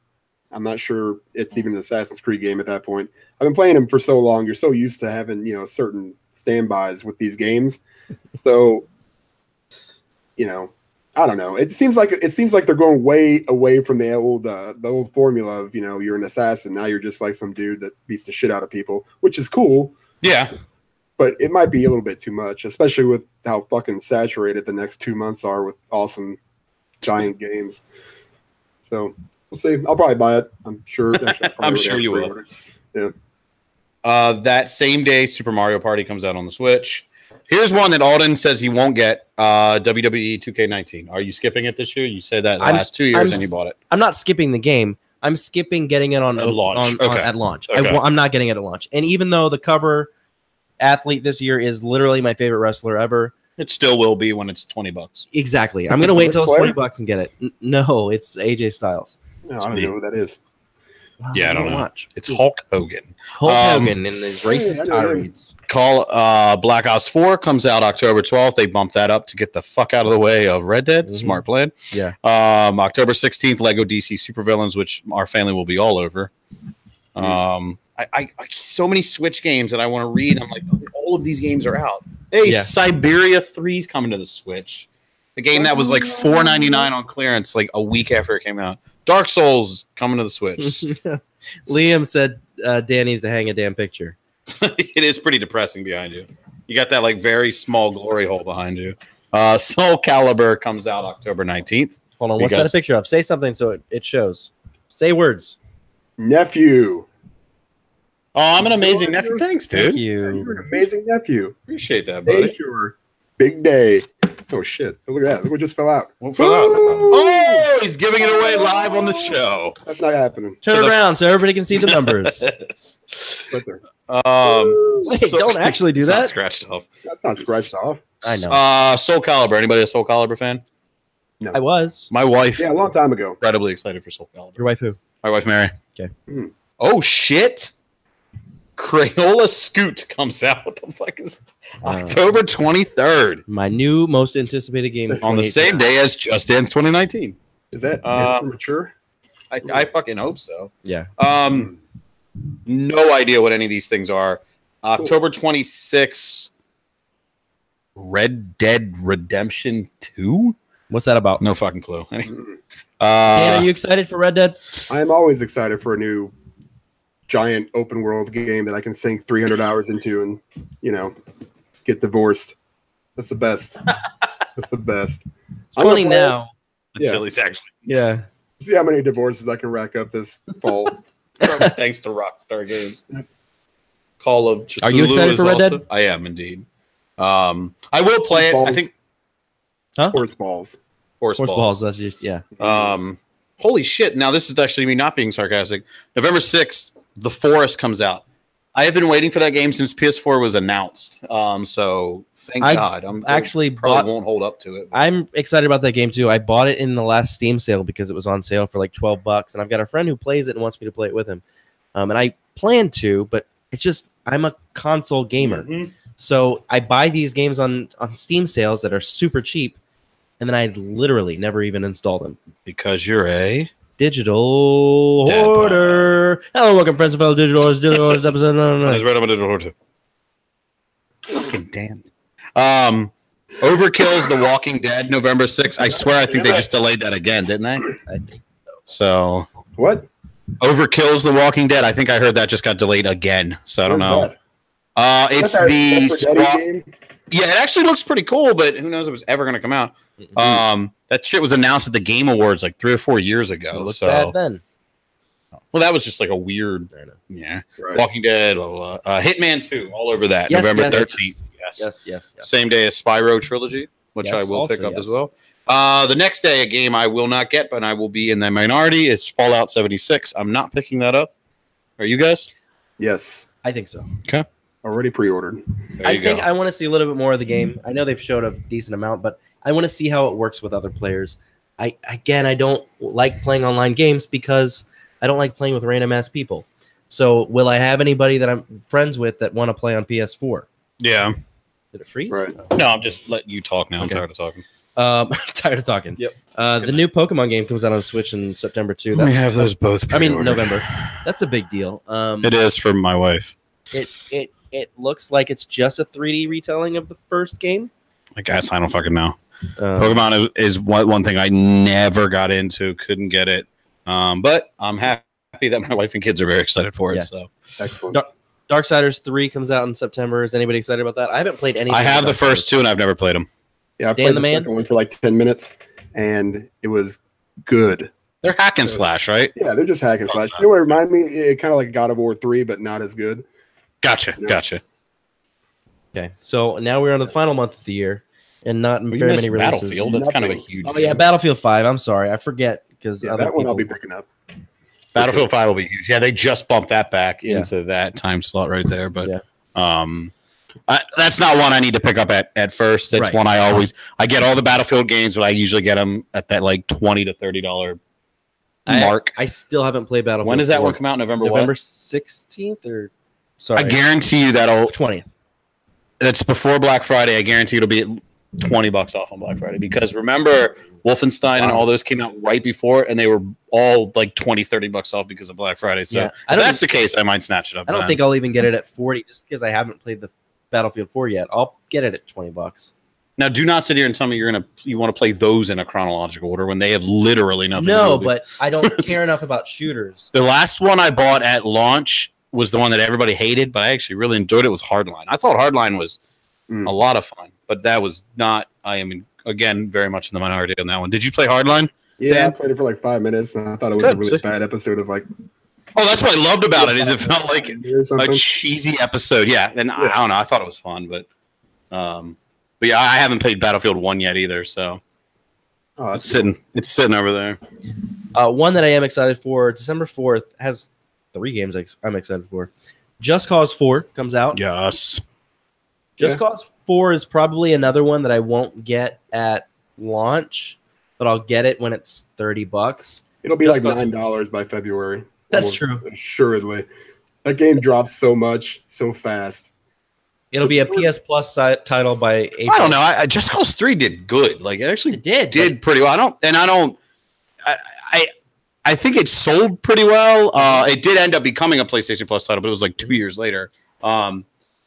I'm not sure it's even an Assassin's Creed game at that point. I've been playing them for so long. You're so used to having certain standbys with these games. So I don't know. It seems like they're going way away from the old formula of you're an assassin. Now you're just like some dude that beats the shit out of people, which is cool. Yeah. But it might be a little bit too much, especially with how fucking saturated the next 2 months are with awesome giant games. So we'll see. I'll probably buy it. I'm sure. I'm sure you will. Yeah. That same day, Super Mario Party comes out on the Switch. Here's one that Alden says he won't get. WWE 2K19. Are you skipping it this year? You said that the last 2 years and you bought it. I'm not skipping the game. I'm skipping getting it at launch. At launch. Okay. I'm not getting it at launch. And even though the cover athlete this year is literally my favorite wrestler ever, it still will be when it's $20. Exactly. I'm going to wait until it's $20 and get it. No, it's AJ Styles. No, I don't know who that is. Wow, Yeah, I don't know. watch. It's Hulk Hogan. Hulk Hogan in his racist tirades. Black Ops 4 comes out October 12th. They bumped that up to get the fuck out of the way of Red Dead. Mhm. Smart plan. Yeah. October 16th, Lego DC Supervillains, which our family will be all over. I so many Switch games that I want to read. I'm like, all of these games are out. Hey, Yeah. Siberia 3's coming to the Switch. The game that was like $4.99 on clearance like a week after it came out. Dark Souls coming to the Switch. Liam said Dan needs to hang a damn picture. It is pretty depressing behind you. You got that like very small glory hole behind you. Soul Calibur comes out October 19th. Hold on, what's that a picture of? Say something so it shows. Say words. Nephew. Oh, I'm an amazing nephew. Thanks, dude. Thank You're you. an amazing nephew. Appreciate that, Hey, buddy. sure. Big day. Oh shit! Look at that! Look what just fell out. What fell out? Oh, he's giving it away live on the show. That's not happening. Turn around so everybody can see the numbers. Right there. Wait, don't actually do it's that. Not scratched off. That's not scratched off. I know. Soul Calibur. Anybody a Soul Calibur fan? I was. My wife. Yeah, a long time ago. Incredibly excited for Soul Calibur. Your wife who? My wife, Mary. Okay. Oh shit! Crayola Scoot comes out. What the fuck is October 23rd? My new most anticipated game On the same day as Just Dance 2019. Is that mature? I fucking hope so. Yeah. No idea what any of these things are. October 26th, Red Dead Redemption 2? What's that about? No fucking clue. Dan, are you excited for Red Dead? I am always excited for a new giant open world game that I can sink 300 hours into and, get divorced. That's the best. That's the best. It's funny now. Until he's actually. Yeah. See how many divorces I can rack up this fall. Thanks to Rockstar Games. Call of Cthulhu. Are you excited for Red Dead? I am indeed. I will play it. I think. Huh? Horse balls. Horse balls. That's just Holy shit! Now this is actually me not being sarcastic. November 6th, The Forest comes out. I have been waiting for that game since PS4 was announced. So thank God. I'm actually probably won't hold up to it. I'm excited about that game too. I bought it in the last Steam sale because it was on sale for like $12, and I've got a friend who plays it and wants me to play it with him. And I plan to, but it's just I'm a console gamer, so I buy these games on Steam sales that are super cheap, and then I literally never even install them Because you're a digital Dad hoarder. Hello, welcome, friends and fellow digital hoarders. Digital hoarders episode. That's right. I'm a digital hoarder. Fucking damn. Overkill's The Walking Dead, November 6th. I swear, I think they just delayed that again, didn't they? I think So What? Overkill's The Walking Dead. I think I heard that just got delayed again. So I don't know. It's the squad. Yeah, it actually looks pretty cool, but who knows if it's ever going to come out. That shit was announced at the Game Awards like 3 or 4 years ago. it looked So bad then. well, that was just like a weird, Right. Walking Dead, blah, blah. Hitman 2, all over that. Yes, November yes. 13th. Yes. Same day as Spyro Trilogy, which Yes, I will also, pick up yes. as well. The next day, a game I will not get, but I will be in the minority, is Fallout 76. I'm not picking that up. Are you guys? Yes. I think so. Okay. Already pre-ordered. There I you think go. I want to see a little bit more of the game. I know they've showed a decent amount, but I want to see how it works with other players. I don't like playing online games because I don't like playing with random ass people. So will I have anybody that I'm friends with that want to play on PS4? Yeah. Did it freeze? Right. No, I'm just letting you talk now. Okay. I'm tired of talking. I'm tired of talking. Yep. The new Pokemon game comes out on Switch in September too. We have those both. I mean pre-ordered. November. That's a big deal. It is for my wife. It looks like it's just a 3D retelling of the first game. I guess I don't fucking know. Pokemon is one thing I never got into. Couldn't get it. But I'm happy that my wife and kids are very excited for it. Yeah. So Excellent. Darksiders 3 comes out in September. Is anybody excited about that? I haven't played any. I have the first two and I've never played them. Yeah, I Dan played the the Man? second one for like 10 minutes, and it was good. They're hack and slash, right? Yeah, they're just hack and slash. You know what it reminded me? It kind of like God of War 3, but not as good. Gotcha. Okay, so now we're on the final month of the year, and not You very missed many releases. Battlefield. That's kind of a Nothing. huge. Oh yeah, game. Battlefield 5. I'm sorry, I forget because Yeah, that one I'll be picking up. Battlefield 5 will be huge. Yeah, they just bumped that back Yeah. into that time slot right there. But Yeah. that's not one I need to pick up at first. That's Right. one I get all the Battlefield games, but I usually get them at that like $20 to $30 Mark. I still haven't played Battlefield. When does that 4. one come out? November 16th or sorry, I guarantee you that'll 20th. That's before Black Friday. I guarantee it'll be $20 off on Black Friday because remember Wolfenstein and all those came out right before and they were all like $20-$30 off because of Black Friday. So if that's the case, I might snatch it up. I don't think I'll even get it at 40 just because I haven't played the Battlefield 4 yet. I'll get it at $20. Now, do not sit here and tell me you want to play those in a chronological order when they have literally nothing. No, but I don't care enough about shooters. The last one I bought at launch was the one that everybody hated, but I actually really enjoyed it. Was Hardline. I thought Hardline was a lot of fun, but that was not. I am again very much in the minority on that one. Did you play Hardline? Yeah, Dan? I played it for like 5 minutes, and I thought it was a really bad episode of like. Oh, that's what I loved about it. Is it felt like a cheesy episode? Yeah, and I don't know. I thought it was fun, but yeah, I haven't played Battlefield 1 yet either. So it's sitting over there. One that I am excited for, December 4th, has 3 games I'm excited for. Just Cause 4 comes out. Yes. Just Cause 4 is probably another one that I won't get at launch, but I'll get it when it's $30. It'll be like $9 by February. That's true. Assuredly. That game drops so much, so fast. It'll be a PS Plus title by April. I don't know. Just Cause 3 did good. Like it actually did pretty well. I think it sold pretty well. It did end up becoming a PlayStation Plus title, but it was like 2 years later.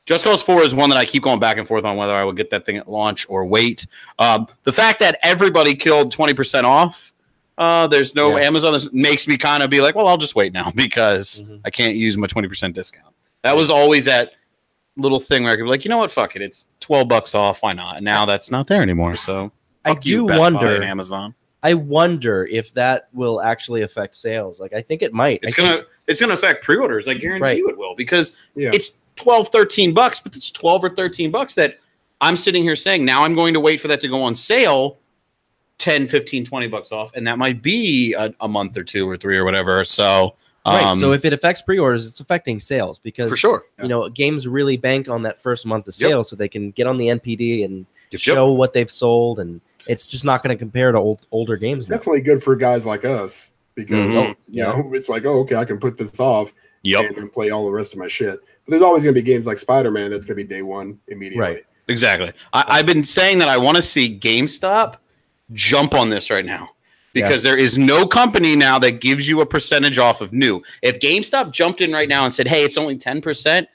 Just Cause 4 is one that I keep going back and forth on whether I would get that thing at launch or wait. The fact that everybody killed 20% off, there's no Amazon, this makes me kind of be like, well, I'll just wait now because I can't use my 20% discount. That was always that little thing where I could be like, you know what, fuck it, it's $12 off, why not? And now that's not there anymore. So I do wonder. Amazon. I wonder if that will actually affect sales. Like I think it might. It's gonna affect pre-orders. I guarantee you it will because it's $12-$13, but it's $12 or $13 that I'm sitting here saying now I'm going to wait for that to go on sale. $10, $15, $20 off, and that might be a month or 2 or 3 or whatever. So. So if it affects pre-orders, it's affecting sales because for sure, games really bank on that first month of sales, so they can get on the NPD and show what they've sold, and it's just not going to compare to older games. Definitely good for guys like us because it's like, okay, I can put this off and play all the rest of my shit. But there's always going to be games like Spider-Man that's going to be day one immediately. Right? Exactly. I've been saying that I want to see GameStop jump on this right now. Because there is no company now that gives you a percentage off of new. If GameStop jumped in right now and said, hey, it's only 10%,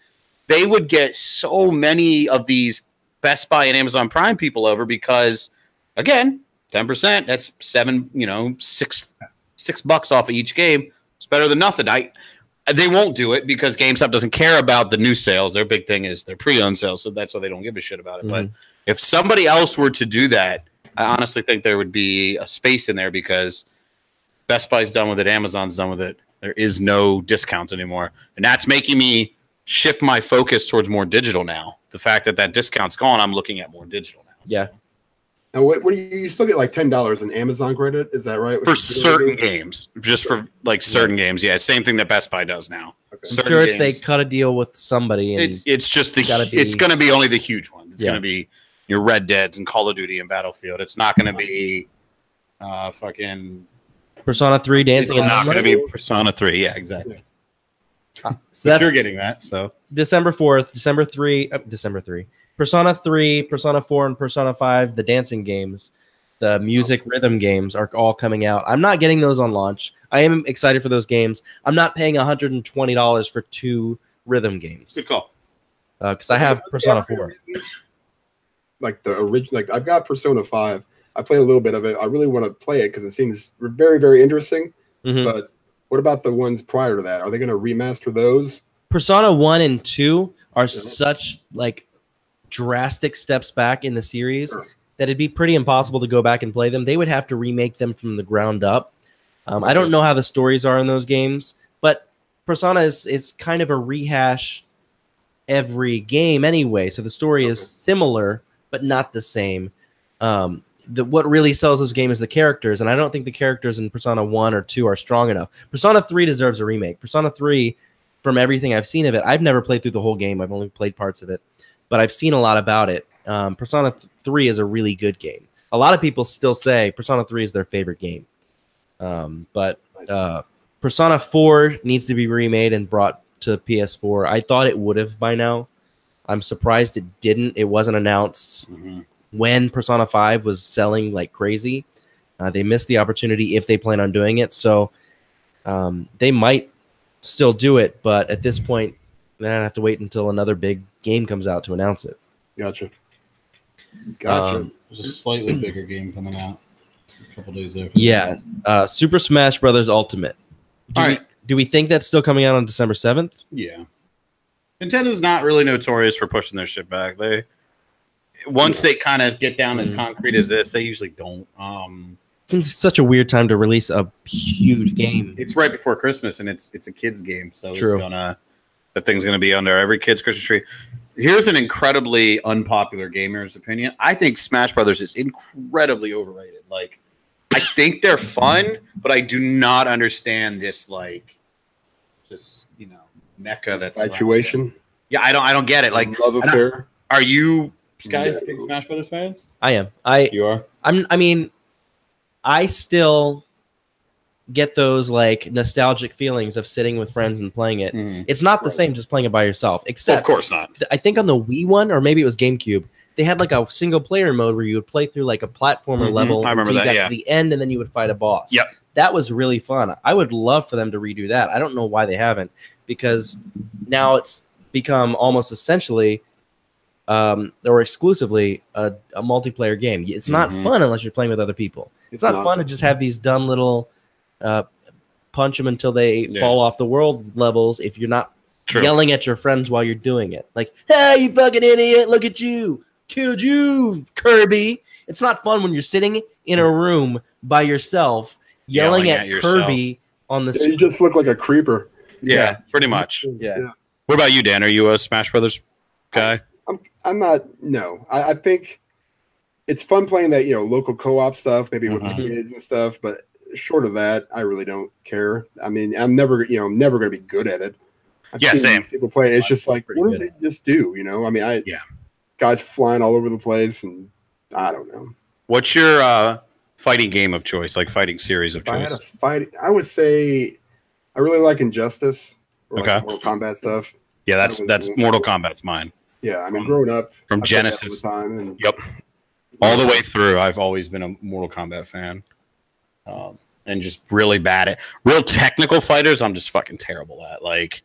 they would get so many of these Best Buy and Amazon Prime people over because, again, 10%, that's $6 off of each game. It's better than nothing. They won't do it because GameStop doesn't care about the new sales. Their big thing is their pre-owned sales, so that's why they don't give a shit about it. But if somebody else were to do that, I honestly think there would be a space in there because Best Buy's done with it. Amazon's done with it. There is no discounts anymore. And that's making me shift my focus towards more digital now. The fact that discount's gone, I'm looking at more digital now. Yeah. Now, what do you still get like $10 in Amazon credit? Is that right? For certain games. Just for like certain games. Yeah. Same thing that Best Buy does now. Okay. I'm sure they cut a deal with somebody. And it's just it's going to be only the huge ones. It's going to be your Red Deads and Call of Duty and Battlefield. It's not going to be fucking Persona 3 dancing. It's not going to be Persona 3. Yeah, exactly. So you're getting that. So December 4th, December 3. Persona 3, Persona 4, and Persona 5, the dancing games, the music rhythm games are all coming out. I'm not getting those on launch. I am excited for those games. I'm not paying $120 for 2 rhythm games. Good call. Because I have Persona 4. Like the original, like I've got Persona 5. I played a little bit of it. I really want to play it because it seems very, very interesting. But what about the ones prior to that? Are they going to remaster those? Persona 1 and 2 are such like drastic steps back in the series that it'd be pretty impossible to go back and play them. They would have to remake them from the ground up. I don't know how the stories are in those games, but Persona is kind of a rehash every game anyway. So the story is similar, but not the same. What really sells this game is the characters, and I don't think the characters in Persona 1 or 2 are strong enough. Persona 3 deserves a remake. Persona 3, from everything I've seen of it, I've never played through the whole game. I've only played parts of it, but I've seen a lot about it. Persona 3 is a really good game. A lot of people still say Persona 3 is their favorite game. But Persona 4 needs to be remade and brought to PS4. I thought it would have by now. I'm surprised it didn't. It wasn't announced when Persona 5 was selling like crazy. They missed the opportunity if they plan on doing it. So they might still do it, but at this point, they're going to have to wait until another big game comes out to announce it. Gotcha. There's a slightly bigger game coming out a couple days there. Yeah. Super Smash Brothers Ultimate. Do we think that's still coming out on December 7th? Yeah. Nintendo's not really notorious for pushing their shit back. Once they kind of get down as concrete as this, they usually don't. It's such a weird time to release a huge game. It's right before Christmas, and it's a kid's game, so True. The thing's gonna be under every kid's Christmas tree. Here's an incredibly unpopular gamer's opinion. I think Smash Brothers is incredibly overrated. Like, I think they're fun, but I do not understand this mecca that's Situation. Yeah, I don't get it. Like, love affair. Are you guys big Smash Brothers fans? I am. You are? I still get those like nostalgic feelings of sitting with friends and playing it. It's not the same just playing it by yourself. Except, of course not. I think on the Wii one, or maybe it was GameCube, they had like a single player mode where you would play through like a platformer level until you got to the end, and then you would fight a boss. Yep. That was really fun. I would love for them to redo that. I don't know why they haven't, because now it's become almost essentially or exclusively a multiplayer game. It's not fun unless you're playing with other people. It's not fun to just have these dumb little punch them until they fall off the world levels if you're not yelling at your friends while you're doing it. Like, hey, you fucking idiot, look at you. Killed you, Kirby. It's not fun when you're sitting in a room by yourself yelling at Kirby on the screen. You just look like a creeper. Yeah, pretty much. Yeah. What about you, Dan? Are you a Smash Brothers guy? I'm not. No, I think it's fun playing that local co-op stuff, maybe with the kids and stuff. But short of that, I really don't care. I mean, I'm never going to be good at it. I've seen same. People play. It's just like, what do they just do? I mean, guys flying all over the place, and I don't know. What's your fighting game of choice, like fighting series of If I choice? had a fight, I would say I really like Injustice or like Mortal Kombat stuff. Yeah, that's Mortal Kombat's mine. Yeah, I mean, growing up from I Genesis, all the time and, all the way through, I've always been a Mortal Kombat fan, and just really bad at real technical fighters. I'm just fucking terrible at. Like,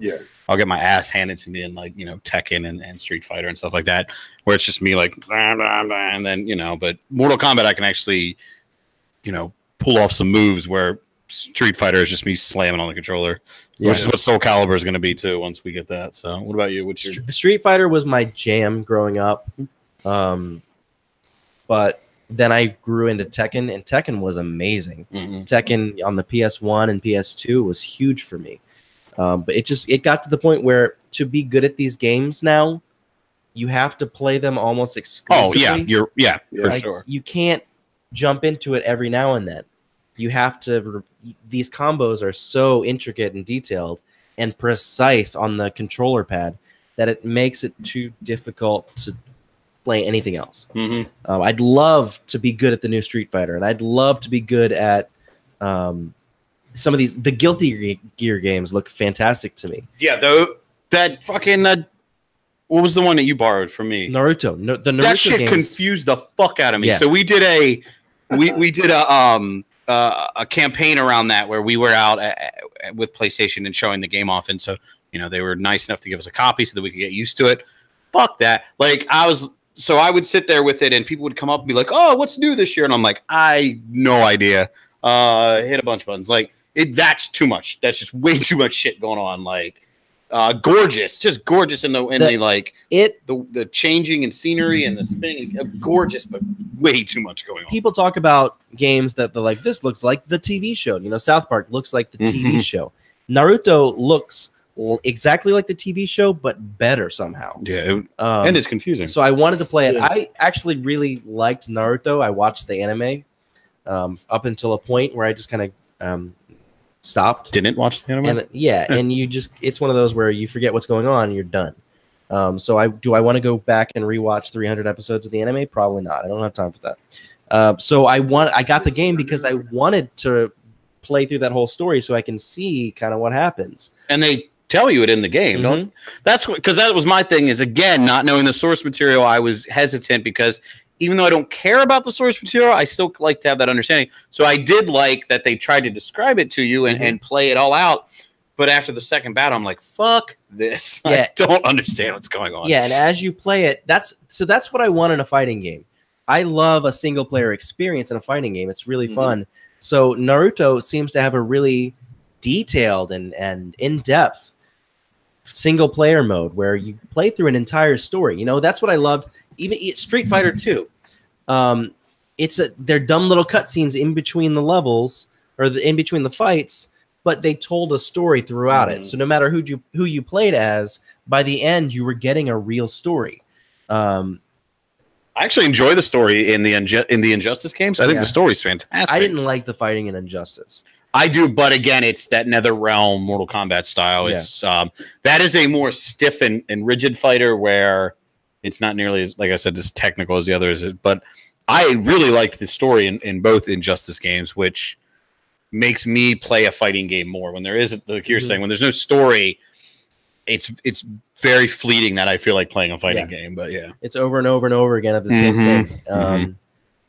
I'll get my ass handed to me in like Tekken and Street Fighter and stuff like that, where it's just me like, blah, blah, blah, and then but Mortal Kombat I can actually pull off some moves where Street Fighter is just me slamming on the controller. Which is what Soul Calibur is going to be too once we get that. So, what about you? Street Fighter was my jam growing up, but then I grew into Tekken, and Tekken was amazing. Tekken on the PS1 and PS2 was huge for me, but it got to the point where to be good at these games now, you have to play them almost exclusively. Oh yeah, for sure. You can't jump into it every now and then. You have to. These combos are so intricate and detailed and precise on the controller pad that it makes it too difficult to play anything else. I'd love to be good at the new Street Fighter, and I'd love to be good at some of these. The Guilty Gear games look fantastic to me. Yeah, though that fucking what was the one that you borrowed from me? Naruto. The Naruto that shit games confused the fuck out of me. Yeah. So we did a campaign around that where we were out with PlayStation and showing the game off, and so they were nice enough to give us a copy so that we could get used to it. Fuck that! Like I would sit there with it, and people would come up and be like, "Oh, what's new this year?" And I'm like, "I no idea." Hit a bunch of buttons. Like that's too much. That's just way too much shit going on. Like gorgeous, just gorgeous in the changing and scenery and the spinning. Gorgeous, but way too much going on. People talk about games that they're like, this looks like the TV show. South Park looks like the TV show. Naruto looks exactly like the TV show, but better somehow. Yeah, and it's confusing. So I wanted to play it. I actually really liked Naruto. I watched the anime up until a point where I just kind of stopped. Didn't watch the anime? And, and it's one of those where you forget what's going on and you're done. So I want to go back and rewatch 300 episodes of the anime? Probably not. I don't have time for that. So I got the game because I wanted to play through that whole story so I can see kind of what happens. And they tell you it in the game. Don't that's because that was my thing is, again, not knowing the source material, I was hesitant because even though I don't care about the source material, I still like to have that understanding. So I did like that they tried to describe it to you and play it all out. But after the second battle, I'm like, fuck this. Yeah. I don't understand what's going on. Yeah, and as you play it, that's what I want in a fighting game. I love a single-player experience in a fighting game. It's really fun. So Naruto seems to have a really detailed and in-depth single-player mode where you play through an entire story. You know, that's what I loved. Even Street Fighter 2. They're dumb little cutscenes in between the levels or in between the fights, but they told a story throughout it. So no matter who you played as, by the end you were getting a real story. I actually enjoy the story in the Injustice games. I think the story's fantastic. I didn't like the fighting in Injustice. I do, but again, it's that NetherRealm Mortal Kombat style. It's that is a more stiff and rigid fighter where it's not nearly as, like I said, as technical as the others. But I really liked the story in both Injustice games, which makes me play a fighting game more. When there is, like you're saying, when there's no story, it's very fleeting that I feel like playing a fighting game. But yeah, it's over and over and over again of the same thing.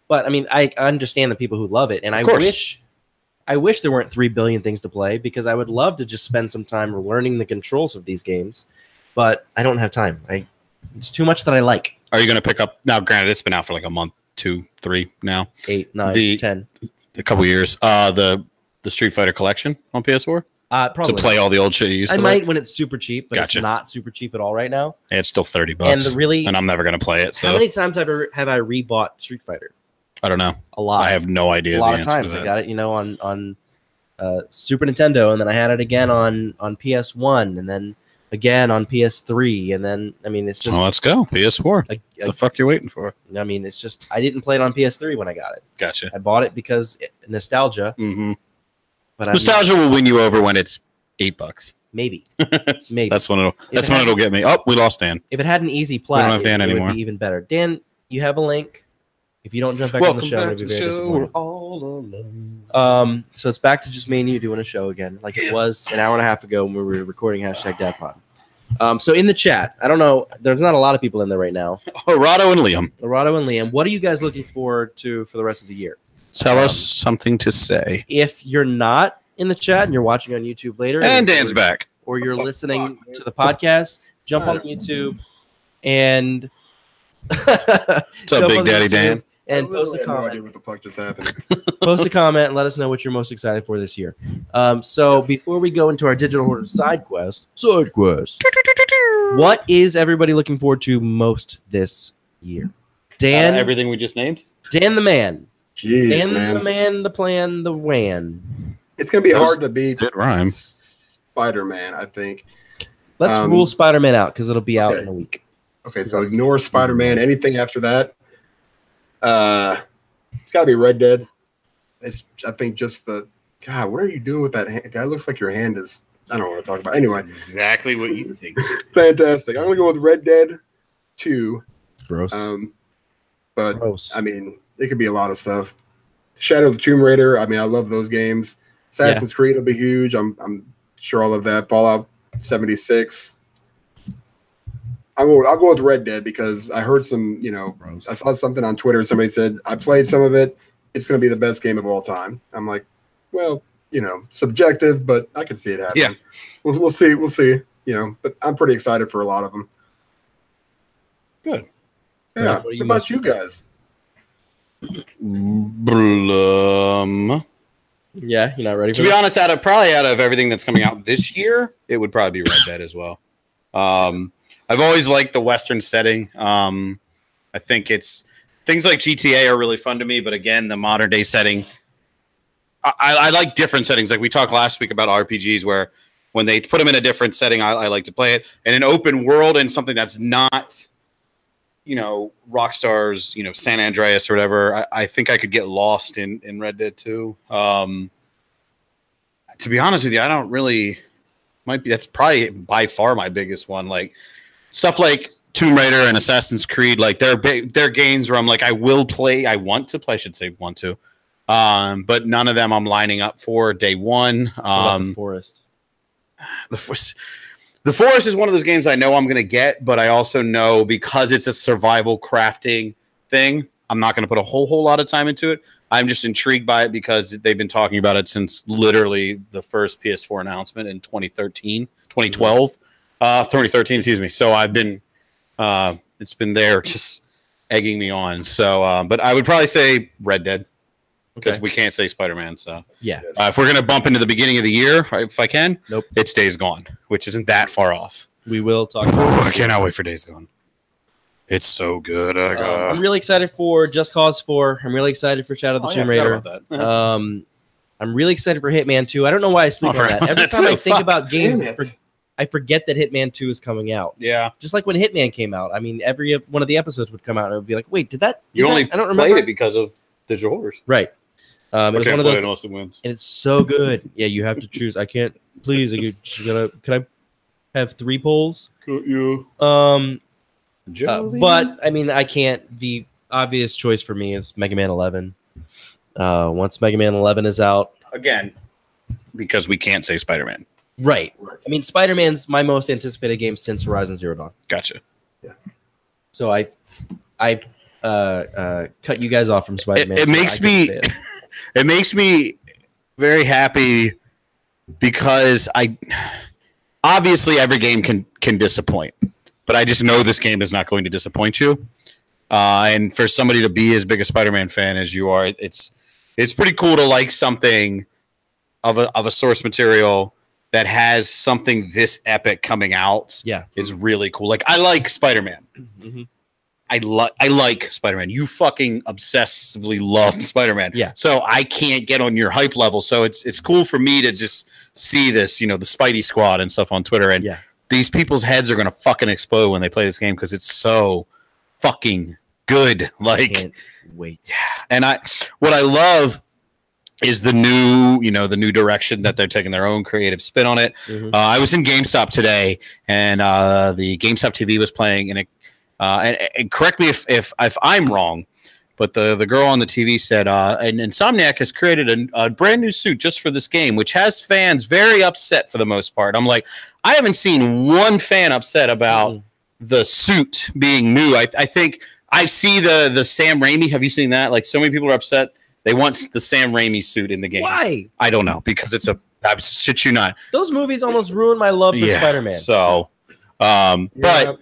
But I mean, I understand the people who love it, and I wish there weren't 3 billion things to play because I would love to just spend some time learning the controls of these games. But I don't have time. It's too much that I like. Are you going to pick up now? Granted, it's been out for like a month, 2, 3 now, 8, 9, 10, a couple years. The Street Fighter collection on PS4. Probably to play all the old shit you used to. I might when it's super cheap, but it's not super cheap at all right now. Yeah, it's still $30, and I'm never going to play it. So how many times have I rebought Street Fighter? I don't know. A lot. I have no idea. A lot of times I got it, on Super Nintendo, and then I had it again on PS1, and then again on PS3, and then it's just. Oh, let's go PS4. The fuck you waiting for? I mean, it's just I didn't play it on PS3 when I got it. Gotcha. I bought it because nostalgia. But nostalgia will win you over when it's $8. Maybe. That's when it'll get me. Oh, we lost Dan. If it had an easy play, we don't have Dan anymore. Would be even better. Dan, you have a link. If you don't jump back on the show, it'd be very disappointing. All alone. So it's back to just me and you doing a show again, like it was an hour and a half ago when we were recording #DadPod. So in the chat, I don't know, there's not a lot of people in there right now. Arado and Liam, what are you guys looking forward to for the rest of the year? Tell us something to say. If you're not in the chat and you're watching on YouTube later, and Dan's back, or you're listening to the podcast, jump on YouTube and what's up, Big Daddy Dan? And post a comment. No idea what the fuck just happened. Post a comment and let us know what you're most excited for this year. So before we go into our Digital Hoarder side quest, what is everybody looking forward to most this year? Dan, everything we just named. Dan the man. Jeez, Dan man. the man, the plan, the WAN. It's gonna be hard to beat rhyme. Spider-Man, I think. Let's rule Spider-Man out because it'll be out in a week. Okay, so ignore Spider-Man. Anything after that, it's got to be Red Dead. I think just the God. What are you doing with that hand? Guy looks like your hand is. I don't want to talk about. Anyway, that's exactly what you think. Fantastic. I'm gonna go with Red Dead 2. Gross. But Gross. I mean, it could be a lot of stuff. Shadow of the Tomb Raider. I mean, I love those games. Assassin's Creed will be huge. I'm sure all of that. Fallout 76. I'll go with Red Dead because I heard some, I saw something on Twitter. Somebody said, I played some of it. It's going to be the best game of all time. I'm like, well, subjective, but I can see it happen. Yeah. We'll see. We'll see, but I'm pretty excited for a lot of them. Good. Yeah. What about you guys? Yeah, you're not ready for to be honest, out of everything that's coming out this year, it would probably be Red Dead as well. I've always liked the Western setting. I think it's things like GTA are really fun to me, but again, the modern day setting, I like different settings. Like we talked last week about RPGs where when they put them in a different setting, I like to play it. And an open world and something that's not, Rockstar's, San Andreas or whatever, I think I could get lost in Red Dead 2. To be honest with you, I don't really that's probably by far my biggest one. Like stuff like Tomb Raider and Assassin's Creed, like they're games where I'm like, I want to play. But none of them I'm lining up for day one. What about the Forest? The Forest is one of those games I know I'm going to get, but I also know because it's a survival crafting thing, I'm not going to put a whole lot of time into it. I'm just intrigued by it because they've been talking about it since literally the first PS4 announcement in 2013, 2013, excuse me. So I've been, it's been there just egging me on. So, but I would probably say Red Dead because we can't say Spider-Man. So yeah, if we're going to bump into the beginning of the year, if I can, nope, it's Days Gone, which isn't that far off. We will talk about I cannot wait for Days Gone. It's so good. I'm really excited for Just Cause 4. I'm really excited for Shadow of the Tomb Raider. I'm really excited for Hitman 2. I don't know why I sleep on that. Every time I think about games, I forget that Hitman 2 is coming out. Yeah. Just like when Hitman came out. I mean, every one of the episodes would come out and it would be like, wait, did that? You only I don't played remember it because of Digital Horrors. Right. It was one of those, unless it wins. and it's so good. Yeah, you have to choose. I can't. Please, can I have 3 polls? But I mean, I can't. The obvious choice for me is Mega Man 11. Once Mega Man 11 is out, again, because we can't say Spider-Man. Right. I mean, Spider-Man's my most anticipated game since Horizon Zero Dawn. Gotcha. Yeah. So I cut you guys off from Spider-Man. It makes me. It makes me very happy because obviously every game can disappoint, but I just know this game is not going to disappoint you. And for somebody to be as big a Spider-Man fan as you are, it's pretty cool to like something of a source material that has something this epic coming out. Yeah, it's really cool. Like I like Spider-Man. Mm-hmm. I like Spider-Man. You fucking obsessively love Spider-Man. Yeah. So I can't get on your hype level. So it's cool for me to just see this, the Spidey Squad and stuff on Twitter. And these people's heads are gonna fucking explode when they play this game because it's so fucking good. Like, can't wait. And what I love is the new direction that they're taking their own creative spin on it. Mm-hmm. I was in GameStop today, and the GameStop TV was playing, and and correct me if I'm wrong, but the girl on the TV said, and Insomniac has created a brand new suit just for this game, which has fans very upset for the most part. I'm like, I haven't seen one fan upset about the suit being new. I think I see the Sam Raimi. Have you seen that? Like, so many people are upset. They want the Sam Raimi suit in the game. Why? I don't know, because I shit you not. Those movies almost ruined my love for Spider-Man. So, but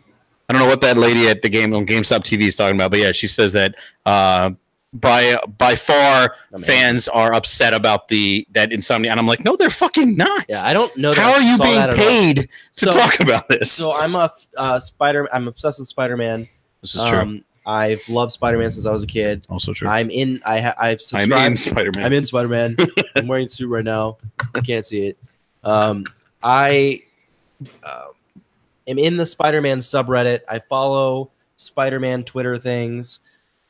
I don't know what that lady at the game on GameStop TV is talking about, but yeah, she says that by far fans are upset about that Insomnia, and I'm like, no, they're fucking not. Yeah, I don't know. How are you being paid to talk about this? So I'm I'm obsessed with Spider-Man. This is true. I've loved Spider-Man since I was a kid. Also true. I've subscribed. I'm in Spider-Man. I'm in Spider-Man. I'm wearing a suit right now. You can't see it. I am in the Spider-Man subreddit. I follow Spider-Man Twitter things.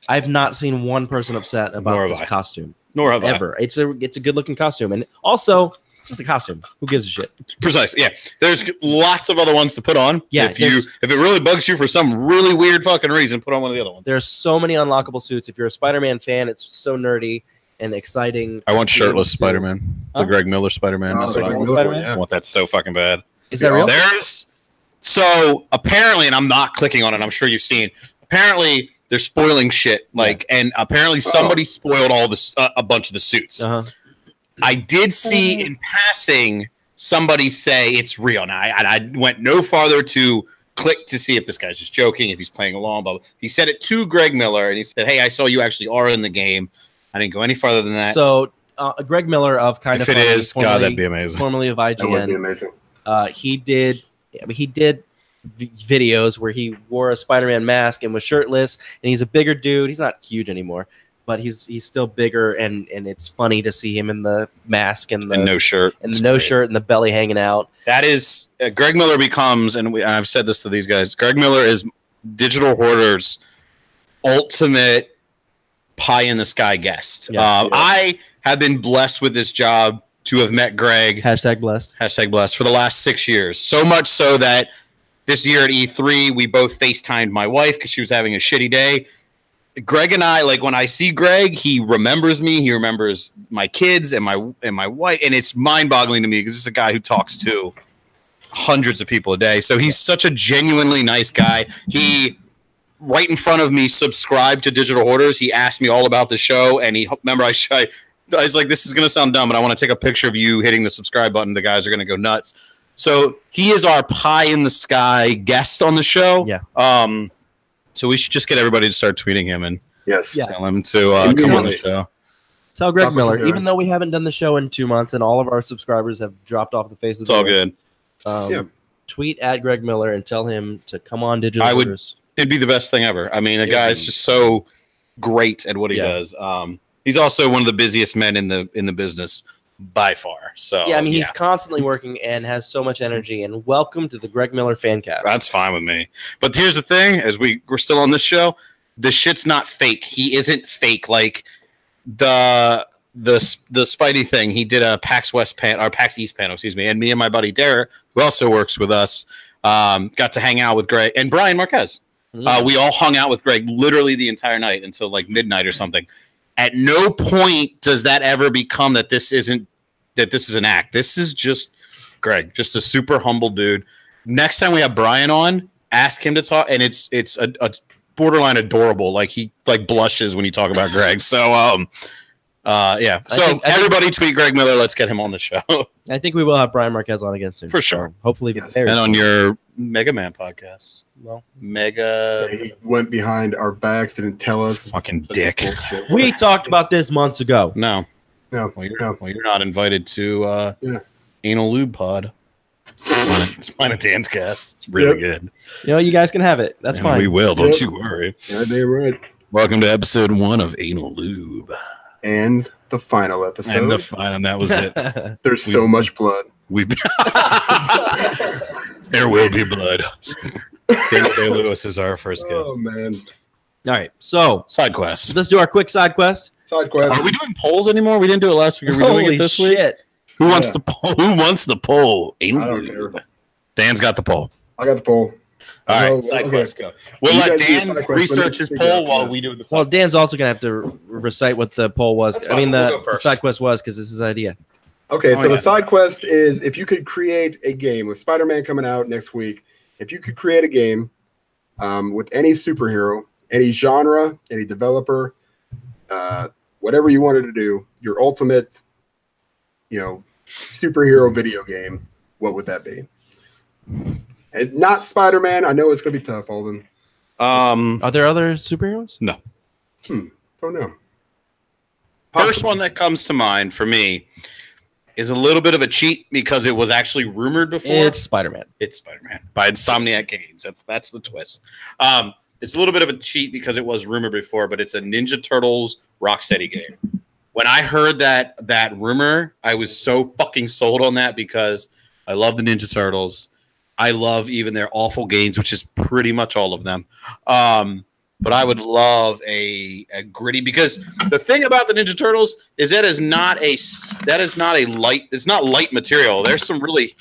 I've not seen one person upset about this costume. Nor have ever. It's a good looking costume, and also it's just a costume. Who gives a shit? Precisely. Yeah. There's lots of other ones to put on. Yeah. If it really bugs you for some really weird fucking reason, put on one of the other ones. There's so many unlockable suits. If you're a Spider-Man fan, it's so nerdy and exciting. I want shirtless Spider-Man. The Greg Miller Spider-Man. That's what I want. Spider-Man? I want that so fucking bad. Is that real? So apparently, and I'm not clicking on it, I'm sure you've seen, apparently they're spoiling shit. And apparently somebody spoiled all this, a bunch of the suits. I did see in passing somebody say it's real. Now, I went no farther to click to see if this guy's just joking, if he's playing along. But he said it to Greg Miller, and he said, hey, I saw you actually are in the game. I didn't go any farther than that. So Greg Miller of Kind of Funny, if it is, God, that'd be amazing. Formerly of IGN. That would be amazing. He did videos where he wore a Spider-Man mask and was shirtless, and he's a bigger dude. He's not huge anymore, but he's still bigger, and it's funny to see him in the mask and no shirt and shirt and the belly hanging out. That is Greg Miller becomes, and I've said this to these guys, Greg Miller is Digital Hoarder's ultimate pie in the sky guest. I have been blessed with this job to have met Greg. #blessed for the last 6 years. So much so that this year at E3, we both FaceTimed my wife because she was having a shitty day. Greg and I, like when I see Greg, he remembers me. He remembers my kids and my wife, and it's mind-boggling to me because this is a guy who talks to hundreds of people a day. So he's such a genuinely nice guy. He, right in front of me, subscribed to Digital Hoarders. He asked me all about the show, and I was like, this is going to sound dumb, but I want to take a picture of you hitting the subscribe button. The guys are going to go nuts. So he is our pie in the sky guest on the show. Yeah. So we should just get everybody to start tweeting him and tell him to come on the show. Tell Greg Miller, even though we haven't done the show in 2 months and all of our subscribers have dropped off the face of the earth. It's all good. Tweet at Greg Miller and tell him to come on Digital Hoarders. It'd be the best thing ever. I mean, the guy is just so great at what he does. He's also one of the busiest men in the business by far. So yeah, I mean, he's constantly working and has so much energy. And welcome to the Greg Miller fan cast. That's fine with me. But here's the thing: as we're still on this show, the shit's not fake. He isn't fake. Like the Spidey thing, he did a PAX West panel or PAX East panel, excuse me, and me and my buddy Derek, who also works with us, got to hang out with Greg and Brian Marquez. We all hung out with Greg literally the entire night until like midnight or something. At no point does that ever become that this is an act. This is just Greg, just a super humble dude. Next time we have Brian on, ask him to talk, and it's a borderline adorable. Like he like blushes when you talk about Greg. So yeah. So everybody tweet Greg Miller. Let's get him on the show. I think we will have Brian Marquez on again soon. For sure. Hopefully. Yes. And on your Mega Man podcast. Well, He went behind our backs, didn't tell us. Fucking dick. we talked about this months ago. No. No. Well, you're not invited to Anal Lube Pod. It's mine and Dan's cast. It's really good. You know, you guys can have it. That's fine. We will. Don't you worry. Yeah, they're right. Welcome to episode 1 of Anal Lube. And the final episode. And that was it. There's so much blood. There will be blood. Daniel Day-Lewis is our first guest. Oh, man. All right. So, Side quest. let's do our quick side quest. Side quest. Are we doing polls anymore? We didn't do it last week. Are we doing it this week? Who wants the poll? Who wants the poll? I don't care. Dan's got the poll. I got the poll. All right, side quest go. We'll let Dan research his poll while we do the. Well, Dan's also gonna have to recite what the poll was. I mean, the side quest was because this is his idea. Okay, so the side quest is if you could create a game with Spider-Man coming out next week. If you could create a game with any superhero, any genre, any developer, whatever you wanted to do, your ultimate, superhero video game, what would that be? And not Spider-Man. I know it's going to be tough, Alden. Are there other superheroes? No. Don't know. First one that comes to mind for me is a little bit of a cheat because it was actually rumored before. It's Spider-Man. It's Spider-Man by Insomniac Games. That's the twist. It's a little bit of a cheat because it was rumored before, but it's a Ninja Turtles Rocksteady game. When I heard that rumor, I was so fucking sold on that because I love the Ninja Turtles. I love even their awful games, which is pretty much all of them. But I would love a gritty, because the thing about the Ninja Turtles is that is not light. It's not light material. There's some really.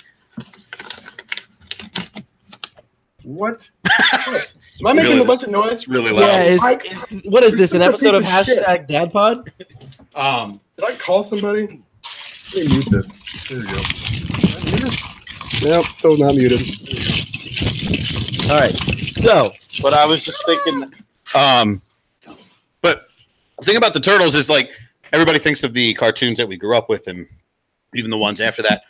What? Am I making a bunch of noise? It's really loud. Yeah, what is this? An episode of hashtag DadPod? Did I call somebody? Let me mute this. There we go. Nope, still not muted. All right. So, but I was just thinking, but the thing about the Turtles is, like, everybody thinks of the cartoons that we grew up with, and even the ones after that.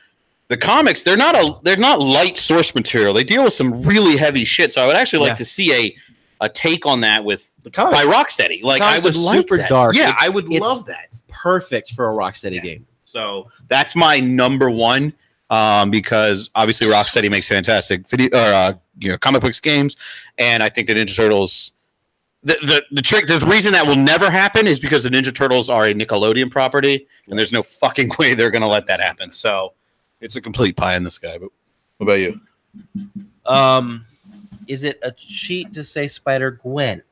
The comics, they're not light source material. They deal with some really heavy shit. So I would actually like to see a take on that with by Rocksteady. Like, I would like super that. dark. Yeah, I would love that. Perfect for a Rocksteady game. So that's my number one. Because obviously Rocksteady makes fantastic comic books games, and I think the Ninja Turtles. The reason that will never happen is because the Ninja Turtles are a Nickelodeon property, and there's no fucking way they're going to let that happen. So it's a complete pie in the sky. But what about you? Is it a cheat to say Spider-Gwen?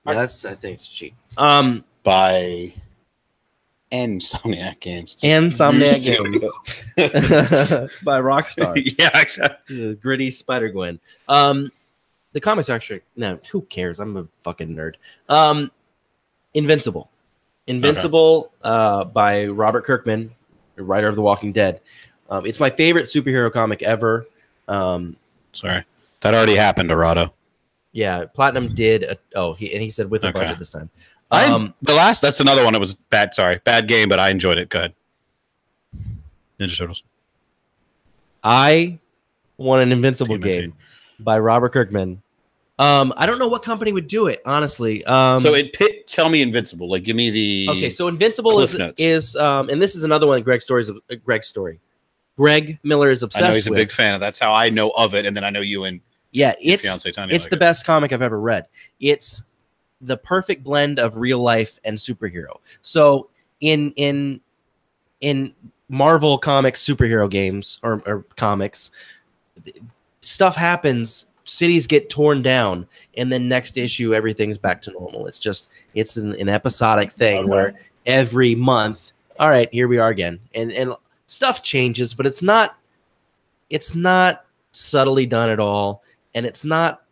Yeah, I think it's a cheat. By Insomniac Games. Insomniac Games. By Rockstar. Yeah, exactly. The gritty Spider-Gwen. The comics are actually no. Who cares? I'm a fucking nerd. Invincible. Invincible by Robert Kirkman, writer of The Walking Dead. It's my favorite superhero comic ever. Sorry, that already happened to Rado. Yeah, Platinum did. He said with a budget this time. That's another one that was bad. Sorry, bad game, but I enjoyed it. Good. Ninja Turtles. I want an Invincible game by Robert Kirkman. I don't know what company would do it, honestly. Tell me Invincible. Like, give me the. Okay, so Invincible is and this is another one. Greg's story. Greg Miller is obsessed. I know he's a with. big fan of. That's how I know of it, and then I know you and it's the best comic I've ever read. It's the perfect blend of real life and superhero. So in Marvel Comics superhero games or comics, stuff happens. Cities get torn down, and then next issue everything's back to normal. It's an episodic thing where every month, all right, here we are again, and stuff changes, but it's not subtly done at all, and it's not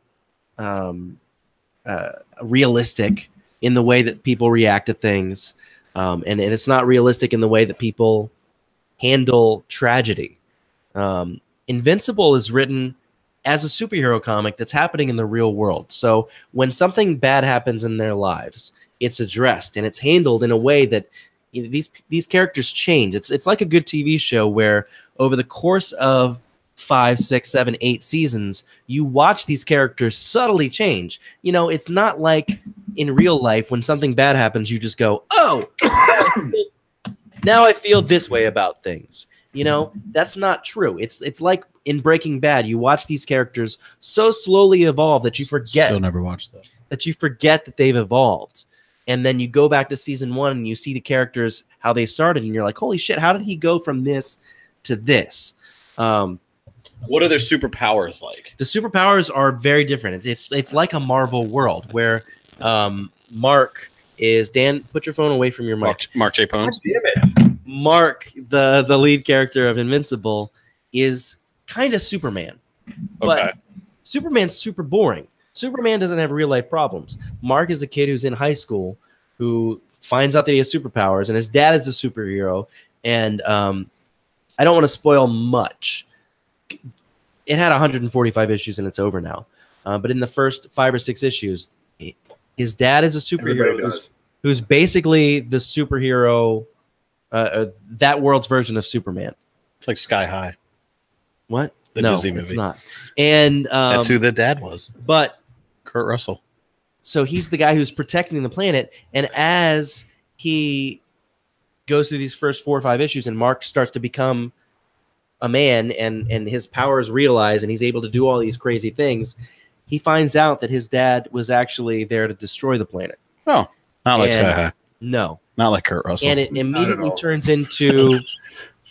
realistic in the way that people react to things, and it's not realistic in the way that people handle tragedy. Invincible is written as a superhero comic that's happening in the real world. So when something bad happens in their lives, it's addressed and it's handled in a way that these characters change. It's like a good TV show where over the course of 5, 6, 7, 8 seasons, you watch these characters subtly change. It's not like in real life when something bad happens, you just go, oh, now I feel this way about things. That's not true. It's like in Breaking Bad, you watch these characters so slowly evolve that you forget. Still never watched that. That you forget that they've evolved. And then you go back to season 1 and you see the characters, how they started, and you're like, holy shit, how did he go from this to this? What are their superpowers like? The superpowers are very different. It's like a Marvel world where Mark is Dan. Put your phone away from your mic. Mark J. Pones. Damn it. Mark, the lead character of Invincible, is kind of Superman, but Superman's super boring. Superman doesn't have real life problems. Mark is a kid who's in high school who finds out that he has superpowers, and his dad is a superhero. And I don't want to spoil much. It had 145 issues, and it's over now. But in the first 5 or 6 issues, his dad is a superhero who's basically the superhero, that world's version of Superman. It's like Sky High. What? The Disney movie. It's not. And that's who the dad was. But Kurt Russell. So he's the guy who's protecting the planet, and as he goes through these first 4 or 5 issues, and Mark starts to become a man, and his powers realize, and he's able to do all these crazy things, he finds out that his dad was actually there to destroy the planet. Oh, not like Sky High. No, not like Kurt Russell. And it immediately turns into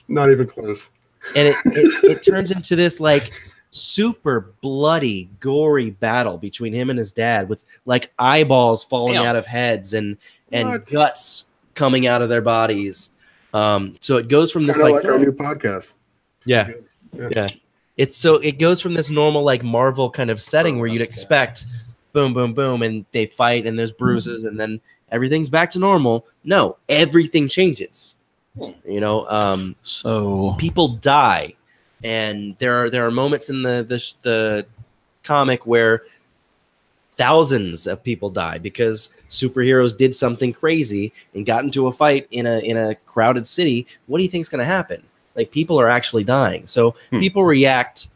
not even close. And it turns into this like super bloody, gory battle between him and his dad, with like eyeballs falling out of heads and guts coming out of their bodies. So it goes from this like our new podcast. Yeah. It goes from this normal like Marvel kind of setting where you'd expect boom, boom, boom, and they fight and there's bruises and then everything's back to normal. No, everything changes. So people die, and there are moments in the comic where thousands of people die because superheroes did something crazy and got into a fight in a crowded city. What do you think is going to happen? Like, people are actually dying. So people react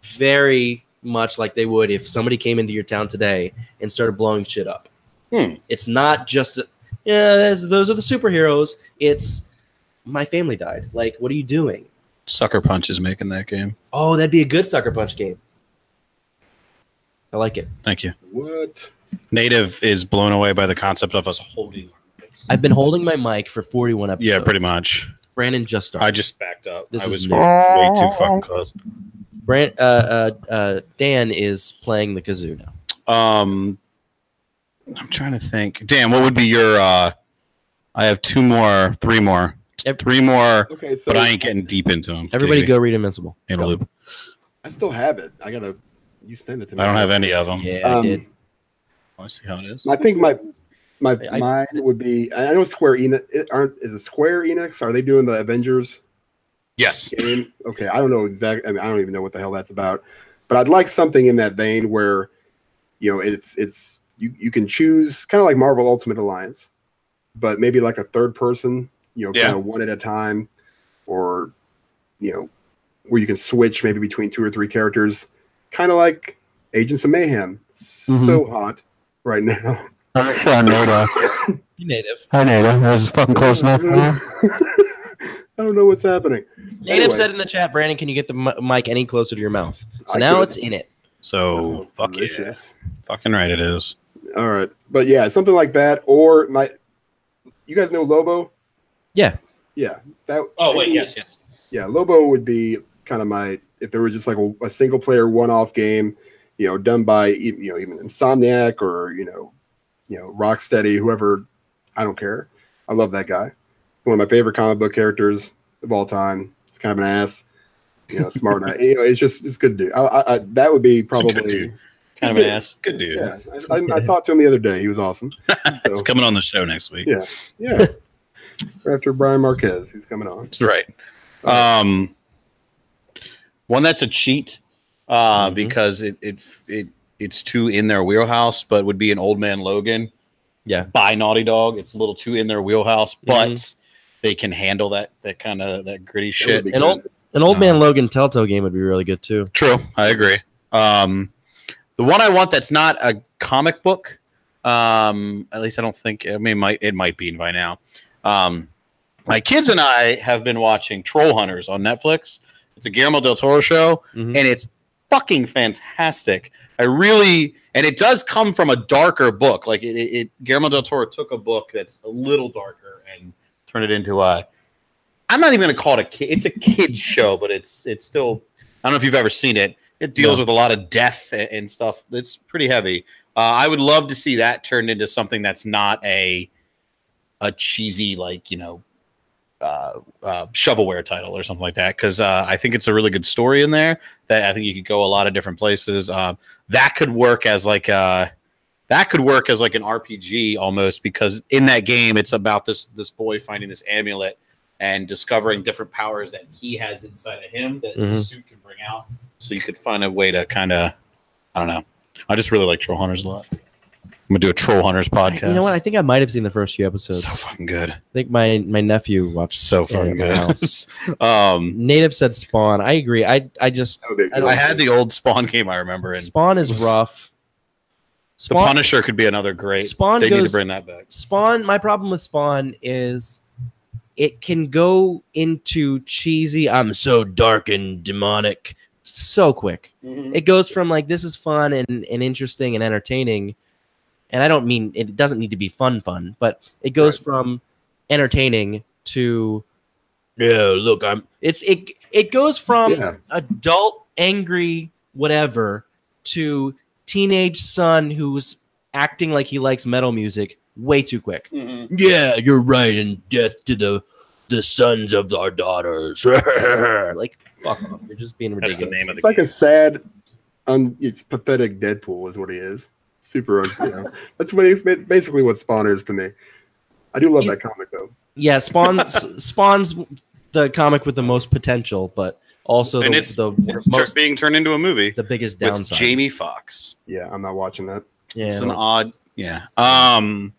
very much like they would if somebody came into your town today and started blowing shit up. It's not just those are the superheroes. It's my family died. Like, what are you doing? Sucker Punch is making that game. Oh, that'd be a good Sucker Punch game. I like it. Thank you. What? Native is blown away by the concept of us holding. I've been holding my mic for 41 episodes. Yeah, pretty much. Brandon just started. I just backed up. This I was is way too fucking close. Dan is playing the kazoo now. I'm trying to think. Dan, what would be your? I have 3 more. 3 more. Okay, so but I ain't getting deep into them. Everybody, go read Invincible. In a loop. I still have it. I gotta You sent it to me. I don't have any of them. Yeah, I did. I see how it is. I think mine would be. I know Square Enix is it Square Enix? Are they doing the Avengers? Yes. Game? Okay, I don't know exactly. I mean, I don't even know what the hell that's about. But I'd like something in that vein where, it's you can choose kind of like Marvel Ultimate Alliance, but maybe like a third person, kind of one at a time, or where you can switch maybe between 2 or 3 characters, kind of like Agents of Mayhem. So hot right now. Hi, Nada. You native. Hi, Nada. That was fucking close enough for you. I don't know what's happening. Native said in the chat, Brandon, can you get the mic any closer to your mouth? So now it's in it. So fuck yeah. Fucking right it is. All right. But yeah, something like that. Or you guys know Lobo? Yeah. Yeah. Yes. Yeah, Lobo would be kind of if there was just like a single player one-off game, done by even Insomniac or Rocksteady, whoever. I don't care. I love that guy. One of my favorite comic book characters of all time. He's kind of an ass, smart. It's good dude. That would be probably good dude. Kind of an ass. Good dude. Yeah, I talked to him the other day. He was awesome. It's coming on the show next week. Yeah. After Brian Marquez, he's coming on. That's right. One that's a cheat because it's too in their wheelhouse, but would be an Old Man Logan. Yeah, by Naughty Dog. It's a little too in their wheelhouse, but they can handle that kind of that gritty shit. An Old Man Logan Telltale game would be really good too. True, I agree. The one I want that's not a comic book, at least I don't think. I mean, it might be by now. My kids and I have been watching Troll Hunters on Netflix. It's a Guillermo del Toro show, and it's fucking fantastic. And it does come from a darker book. Like Guillermo del Toro took a book that's a little darker and turned it into I'm not even going to call it it's a kid's show, but it's still, I don't know if you've ever seen it. It deals with a lot of death and stuff. It's pretty heavy. I would love to see that turned into something that's not a cheesy, shovelware title or something like that, because I think it's a really good story in there that I think you could go a lot of different places. That could work as like an RPG almost, because in that game it's about this boy finding this amulet and discovering different powers that he has inside of him that the suit can bring out. So you could find a way to kind of, I don't know. I just really like Troll Hunters a lot. I'm gonna do a Troll Hunters podcast. You know what? I think I might have seen the first few episodes. So fucking good. I think my nephew watched. So fucking good. Native said Spawn. I agree. I had the old Spawn game. I remember. And Spawn is rough. The Punisher could be another great. They need to bring that back. Spawn. My problem with Spawn is it can go into cheesy. I'm so dark and demonic so quick. It goes from like this is fun and interesting and entertaining. And I don't mean it doesn't need to be fun, but it goes from entertaining to look, it goes from adult angry whatever to teenage son who's acting like he likes metal music way too quick. Yeah, you're right, and death to the sons of our daughters. Like fuck off. You're just being ridiculous. That's the name of the game. Like a sad it's pathetic Deadpool is what he is. Super, that's basically what Spawn is to me. I do love that comic though. Yeah, Spawn's the comic with the most potential, but also it's being turned into a movie. The biggest downside. With Jamie Foxx. Yeah, I'm not watching that. Yeah, it's an odd. Yeah. Wow,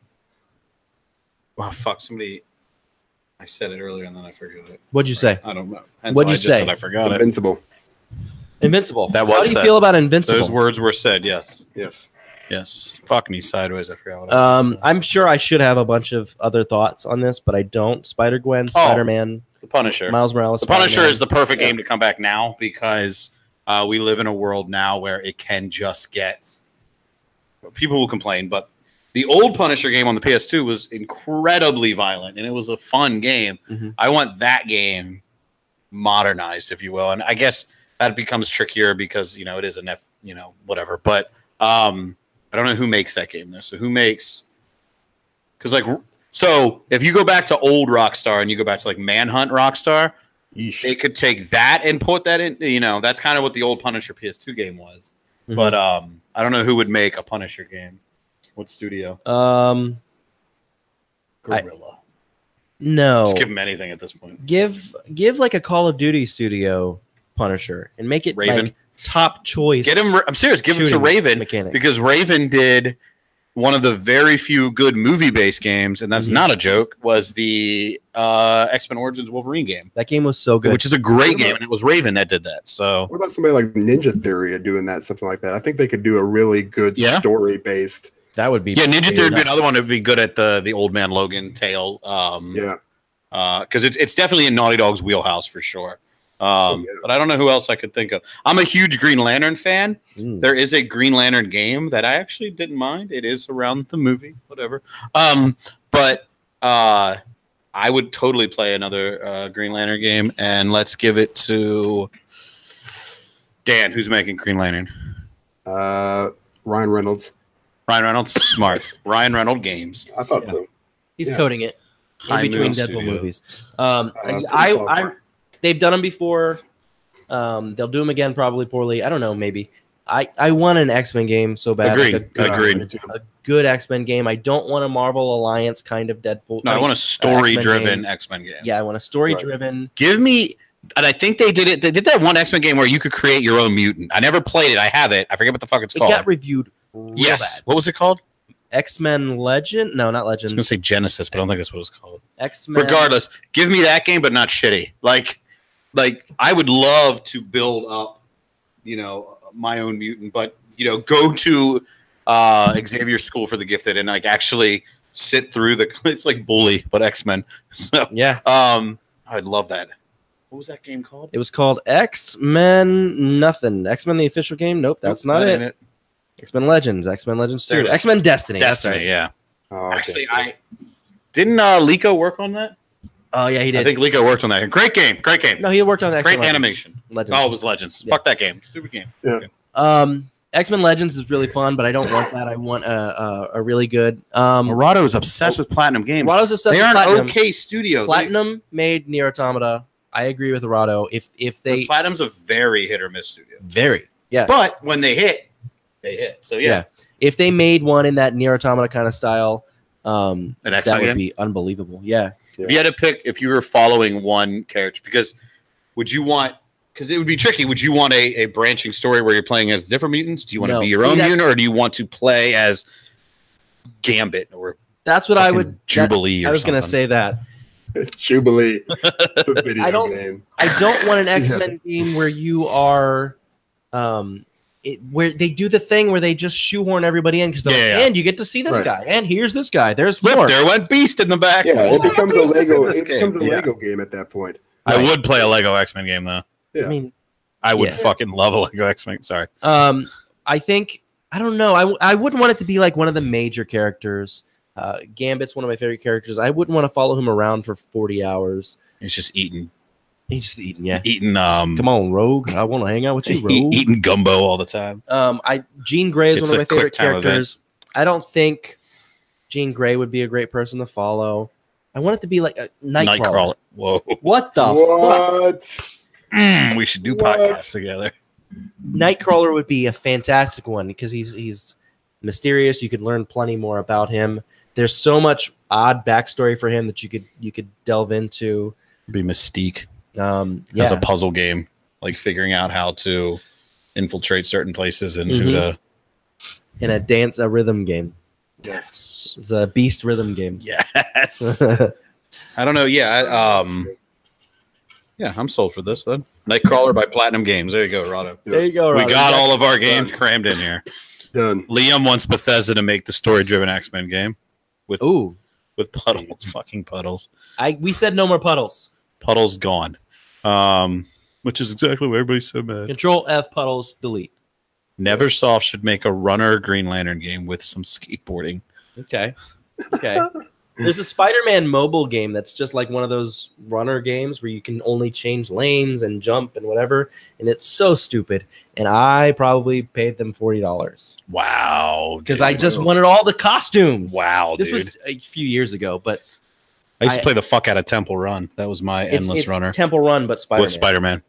fuck! Somebody. I said it earlier and then I forgot it. What'd you say? I don't know. What'd you say? I forgot it. Invincible. That was. How do you feel about Invincible? Those words were said. Yes. Yes. Fuck me sideways. I forgot what I was. I'm sure I should have a bunch of other thoughts on this, but I don't. Spider-Gwen, Spider-Man, The Punisher. Miles Morales. The Punisher is the perfect game to come back now because we live in a world now where it can just get. People will complain, but the old Punisher game on the PS2 was incredibly violent, and it was a fun game. I want that game modernized, if you will, and I guess that becomes trickier because it is a whatever. But I don't know who makes that game though. So who makes? Because if you go back to old Rockstar and you go back to like Manhunt Rockstar, they could take that and put that in. That's kind of what the old Punisher PS2 game was. but I don't know who would make a Punisher game. What studio? Guerrilla. No. Just give them anything at this point. Give like a Call of Duty studio Punisher and make it Raven. like top choice. Get him. I'm serious. Give him to shooting Raven mechanics. because Raven did one of the very few good movie-based games, and that's not a joke. Was the X-Men Origins Wolverine game? That game was so good, Which is a great game, and it was Raven that did that. So, What about somebody like Ninja Theory doing that, something like that? I think they could do a really good story-based. that would be yeah, Ninja Theory would be another one that would be good at the Old Man Logan tale. Because it's definitely in Naughty Dog's wheelhouse for sure. But I don't know who else I could think of. I'm a huge Green Lantern fan. There is a Green Lantern game that I actually didn't mind. It is around the movie, whatever. But I would totally play another Green Lantern game, and let's give it to Dan, who's making Green Lantern. Ryan Reynolds. Ryan Reynolds, smart. Ryan Reynolds Games. I thought so. He's coding it in High between Moon Deadpool Studio. movies. They've done them before. They'll do them again, probably poorly. I don't know, maybe. I want an X-Men game so bad. Agreed. Like a good X-Men game. I don't want a Marvel Alliance kind of Deadpool. No, I want a story-driven X-Men X-Men game. Yeah, I want a story-driven. Give me, and I think they did it. They did that one X-Men game where you could create your own mutant. I never played it. I have it. I forget what the fuck it's It called. got reviewed real Yes. bad. What was it called? X-Men Legend? No, not I was Legends. going to say Genesis, but I don't think that's what it's called. X-Men. Regardless, give me that game, but not shitty. Like I would love to build up, my own mutant, but go to Xavier's School for the Gifted and like actually sit through it's like Bully, but X-Men. So Yeah. I'd love that. What was that game called? It was called X-Men nothing. X-Men the official game? Nope, that's not ain't it. X-Men Legends. X-Men Legends 2. There it is. X-Men Destiny. That's Destiny, right. yeah. Oh, okay. Actually, I didn't Lico work on that? Oh, yeah, he did. I think Lico worked on that. Great game. No, he worked on X-Men Great Legends. animation. Legends. Oh, it was Legends. Yeah. Fuck that game. Stupid game. Yeah. Okay. X-Men Legends is really fun, but I don't want that. I want a really good. Murado is obsessed with Platinum Games. Murado's obsessed They with are Platinum. an okay studio. Platinum made Nier Automata. I agree with Murado. If they Platinum's a very hit or miss studio. very yeah, But when they hit, they hit. So yeah. if they made one in that Nier Automata kind of style, An that X-Men would game? be unbelievable. Yeah. If you had to pick, if you were following one character, because it would be tricky. Would you want a branching story where you're playing as different mutants? Do you want to No. be your See, own that's- mutant, or do you want to play as Gambit or That's what I fucking would. Jubilee I or was going to something? say that. Jubilee. The video I don't- game. I don't want an X-Men game where you are, where they do the thing where they just shoehorn everybody in because they're Yeah, like, yeah. and you get to see this Right. guy, and here's this guy. There's Flip, more. there went Beast in the back. Yeah, it becomes a Beast is in Lego. this It becomes a game. Yeah. Lego game at that point. I would play a Lego X-Men game though. Yeah. I mean, I would Yeah. fucking love a Lego X-Men. Sorry. I think I don't know. I wouldn't want it to be like one of the major characters. Gambit's one of my favorite characters. I wouldn't want to follow him around for 40 hours. It's just eating He's just eating, yeah. Come on, Rogue. I want to hang out with you, Rogue. eating gumbo all the time. Jean Grey is It's one of a my favorite quick time characters. I don't think Jean Grey would be a great person to follow. I want it to be like a Nightcrawler. Whoa. What the fuck? What? We should do What? podcasts together. Nightcrawler would be a fantastic one because he's mysterious. You could learn plenty more about him. There's so much odd backstory for him that you could delve into. Be Mystique Yeah. as a puzzle game, like figuring out how to infiltrate certain places and who to. in a rhythm game. Yes. It's a beast rhythm game. Yes. I don't know. Yeah. I'm sold for this then. Nightcrawler by Platinum Games. There you go, Rado. There you go. We Robbie. got all of our games crammed in here. Done. Liam wants Bethesda to make the story-driven X-Men game Ooh, with puddles, fucking puddles. we said no more puddles. Puddles gone. Which is exactly what everybody's so mad. Control F puddles delete. Neversoft should make a Runner Green Lantern game with some skateboarding. Okay. There's a Spider-Man mobile game that's just like one of those runner games where you can only change lanes and jump and whatever, and it's so stupid. And I probably paid them $40 Wow. because dude. I just wanted all the costumes. Wow, This dude. was a few years ago, but I used to play the fuck out of Temple Run. That was my endless it's runner Temple Run, but Spider-Man. with Spider-Man.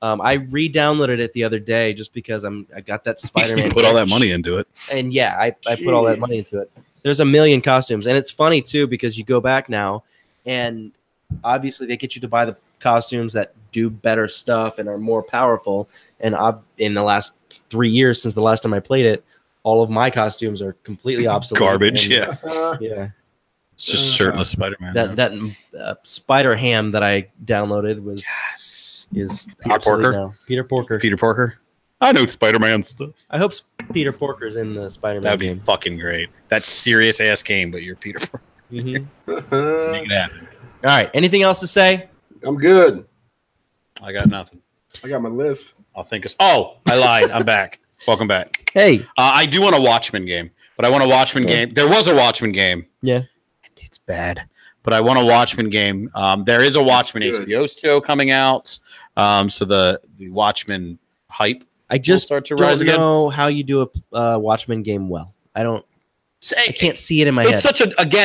I re-downloaded it the other day just because I got that Spider-Man. Put all that money into it. And yeah, I put all that money into it. There's a million costumes, and it's funny too because you go back now, and obviously they get you to buy the costumes that do better stuff and are more powerful. And in the last 3 years since the last time I played it, all of my costumes are completely obsolete. Garbage. And, Yeah. It's just shirtless Spider-Man. That Spider Ham that I downloaded is Peter obsolete Porker? now. Peter Porker. Peter Porker. I know Spider-Man stuff. I hope Peter Porker's in the Spider-Man That'd be game. fucking great. That's serious ass game, but you're Peter Porker. Mhm. Make it happen. All right. Anything else to say? I'm good. I got nothing. I got my list. I'll think of. Oh, I lied. I'm back. Welcome back. Hey. I do want a Watchmen game, but I want a Watchmen game. There was a Watchmen game. Yeah. It's bad, but I want a Watchmen game. There is a Watchmen Good. HBO show coming out. So the Watchmen hype. I just start to rise don't again. know how you do a Watchmen game well. I can't see it in my It's head.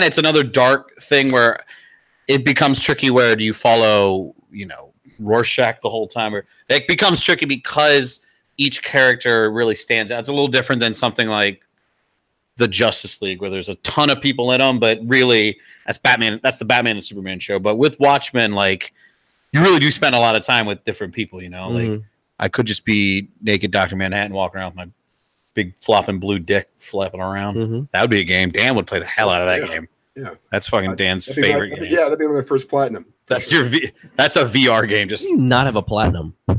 it's another dark thing where it becomes tricky. Where do you follow, Rorschach the whole time? Or it becomes tricky because each character really stands out. It's a little different than something like the Justice League, where there's a ton of people in them, but really that's Batman. That's the Batman and Superman show. But with Watchmen, like you really do spend a lot of time with different people. Like I could just be naked Dr. Manhattan walking around with my big flopping blue dick flapping around. That would be a game. Dan would play the hell out of that game. Yeah, that's fucking Dan's favorite game. Yeah, that'd be my first platinum. That's that's a VR game. Just You not have a platinum. I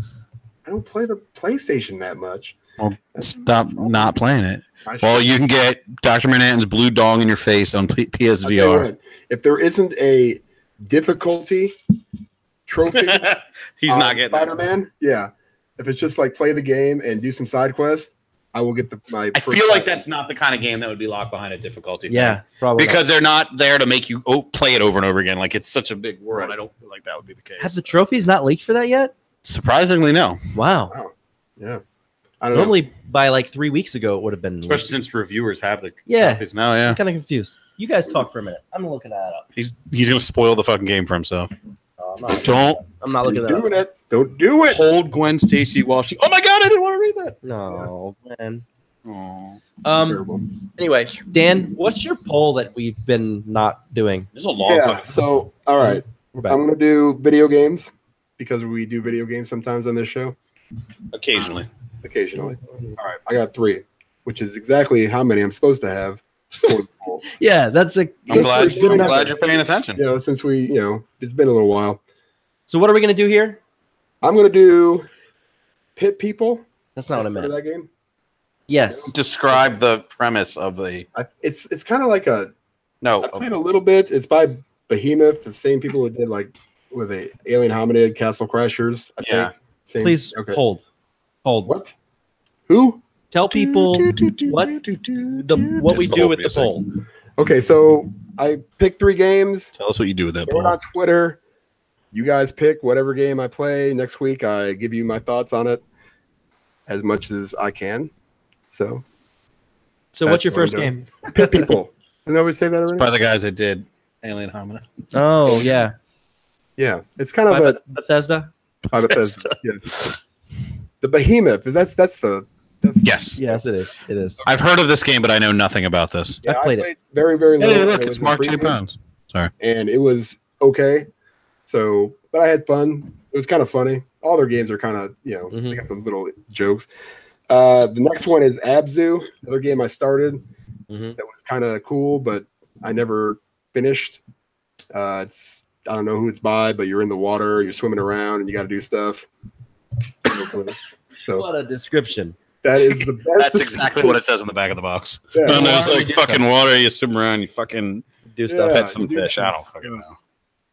don't play the PlayStation that much. well, stop not playing it. I Well, should. you can get Dr. Manhattan's blue dong in your face on I'll tell you PSVR. what, if there isn't a difficulty trophy, He's not getting that. Spider-Man. Yeah, if it's just like play the game and do some side quests, I will get my. I first feel like platinum. that's not the kind of game that would be locked behind a difficulty. Yeah, thing. probably Because they're not there to make you play it over and over again. Like it's such a big world. Right. I don't feel like that would be the case. Have the trophies not leaked for that yet? Surprisingly, no. Wow. Yeah, I don't know. Normally, by like 3 weeks ago, it would have been. Especially leaked. since reviewers have the Yeah. copies now. Yeah, I'm kind of confused. You guys talk for a minute. I'm looking that up. he's gonna spoil the fucking game for himself. I'm not, Don't I'm not looking that doing up. it. Don't do it. hold Gwen Stacy while she. Oh my god! I didn't want to read that. No, man. Oh, Terrible. Anyway, Dan, what's your poll that we've been not doing? this is a long. Yeah. fucking- So, all right, We're back. I'm gonna do video games because we do video games sometimes on this show. Occasionally. Occasionally. All right, I got 3, which is exactly how many I'm supposed to have. Yeah, that's a. I'm glad. pretty good I'm enough. glad you're paying attention. Since we, it's been a little while. So what are we gonna do here? I'm gonna do Pit People. That's not what I Remember meant. that game? Yes. Describe the premise of the. It's kind of like a. No. I played a little bit. It's by Behemoth, the same people who did like with a Alien Hominid, Castle Crashers. I Yeah. think. Same, Please okay. hold. What? Who? Tell people what we It's do the with the music. poll. Okay, so I picked 3 games. Tell us what you do with that Throw it ball. on Twitter. You guys pick whatever game I play. Next week, I give you my thoughts on it as much as I can. So, So what's your That's what first I'm game? Pit People. Didn't I always say that already? By the guys that did Alien Hominid. Oh yeah, Yeah, it's kind by of Bethesda. a Bethesda. Yes. The Behemoth. That's the. Yes. Yes, it is. It is. I've heard of this game, but I know nothing about this. I've played it. I very, very little. Hey, when look, it it's was in Mark J. preview, Pounds. Sorry. and it was okay. So, but I had fun. It was kind of funny. All their games are kind of, they got those little jokes. The next one is Abzu, another game I started Mhm. that was kind of cool, but I never finished. It's I don't know who it's by, but you're in the water, you're swimming around, and you got to do stuff. So What a description. that is the best. That's exactly what it says on the back of the box. Yeah. And there's Water, like you do fucking water, you swim around, you fucking Do stuff. Yeah. pet some you do fish. I don't things. fucking know.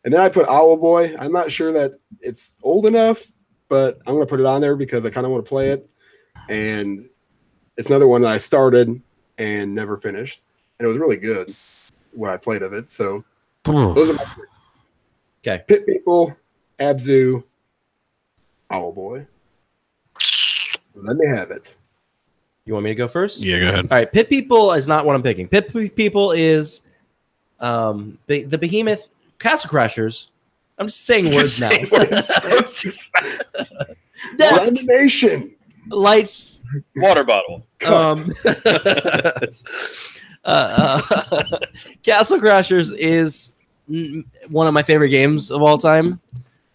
And then I put Owl Boy. I'm not sure that it's old enough, but I'm going to put it on there because I kind of want to play it. And it's another one that I started and never finished. And it was really good what I played of it. So those are my 3. Okay. Pit People, Abzu, Owl Boy. Let me have it. You want me to go first? Yeah, go ahead. All right. Pit People is not what I'm picking. Pit People is the Behemoth Castle Crashers. I'm just saying words now. desk, Lamination. lights, Water bottle. Castle Crashers is one of my favorite games of all time.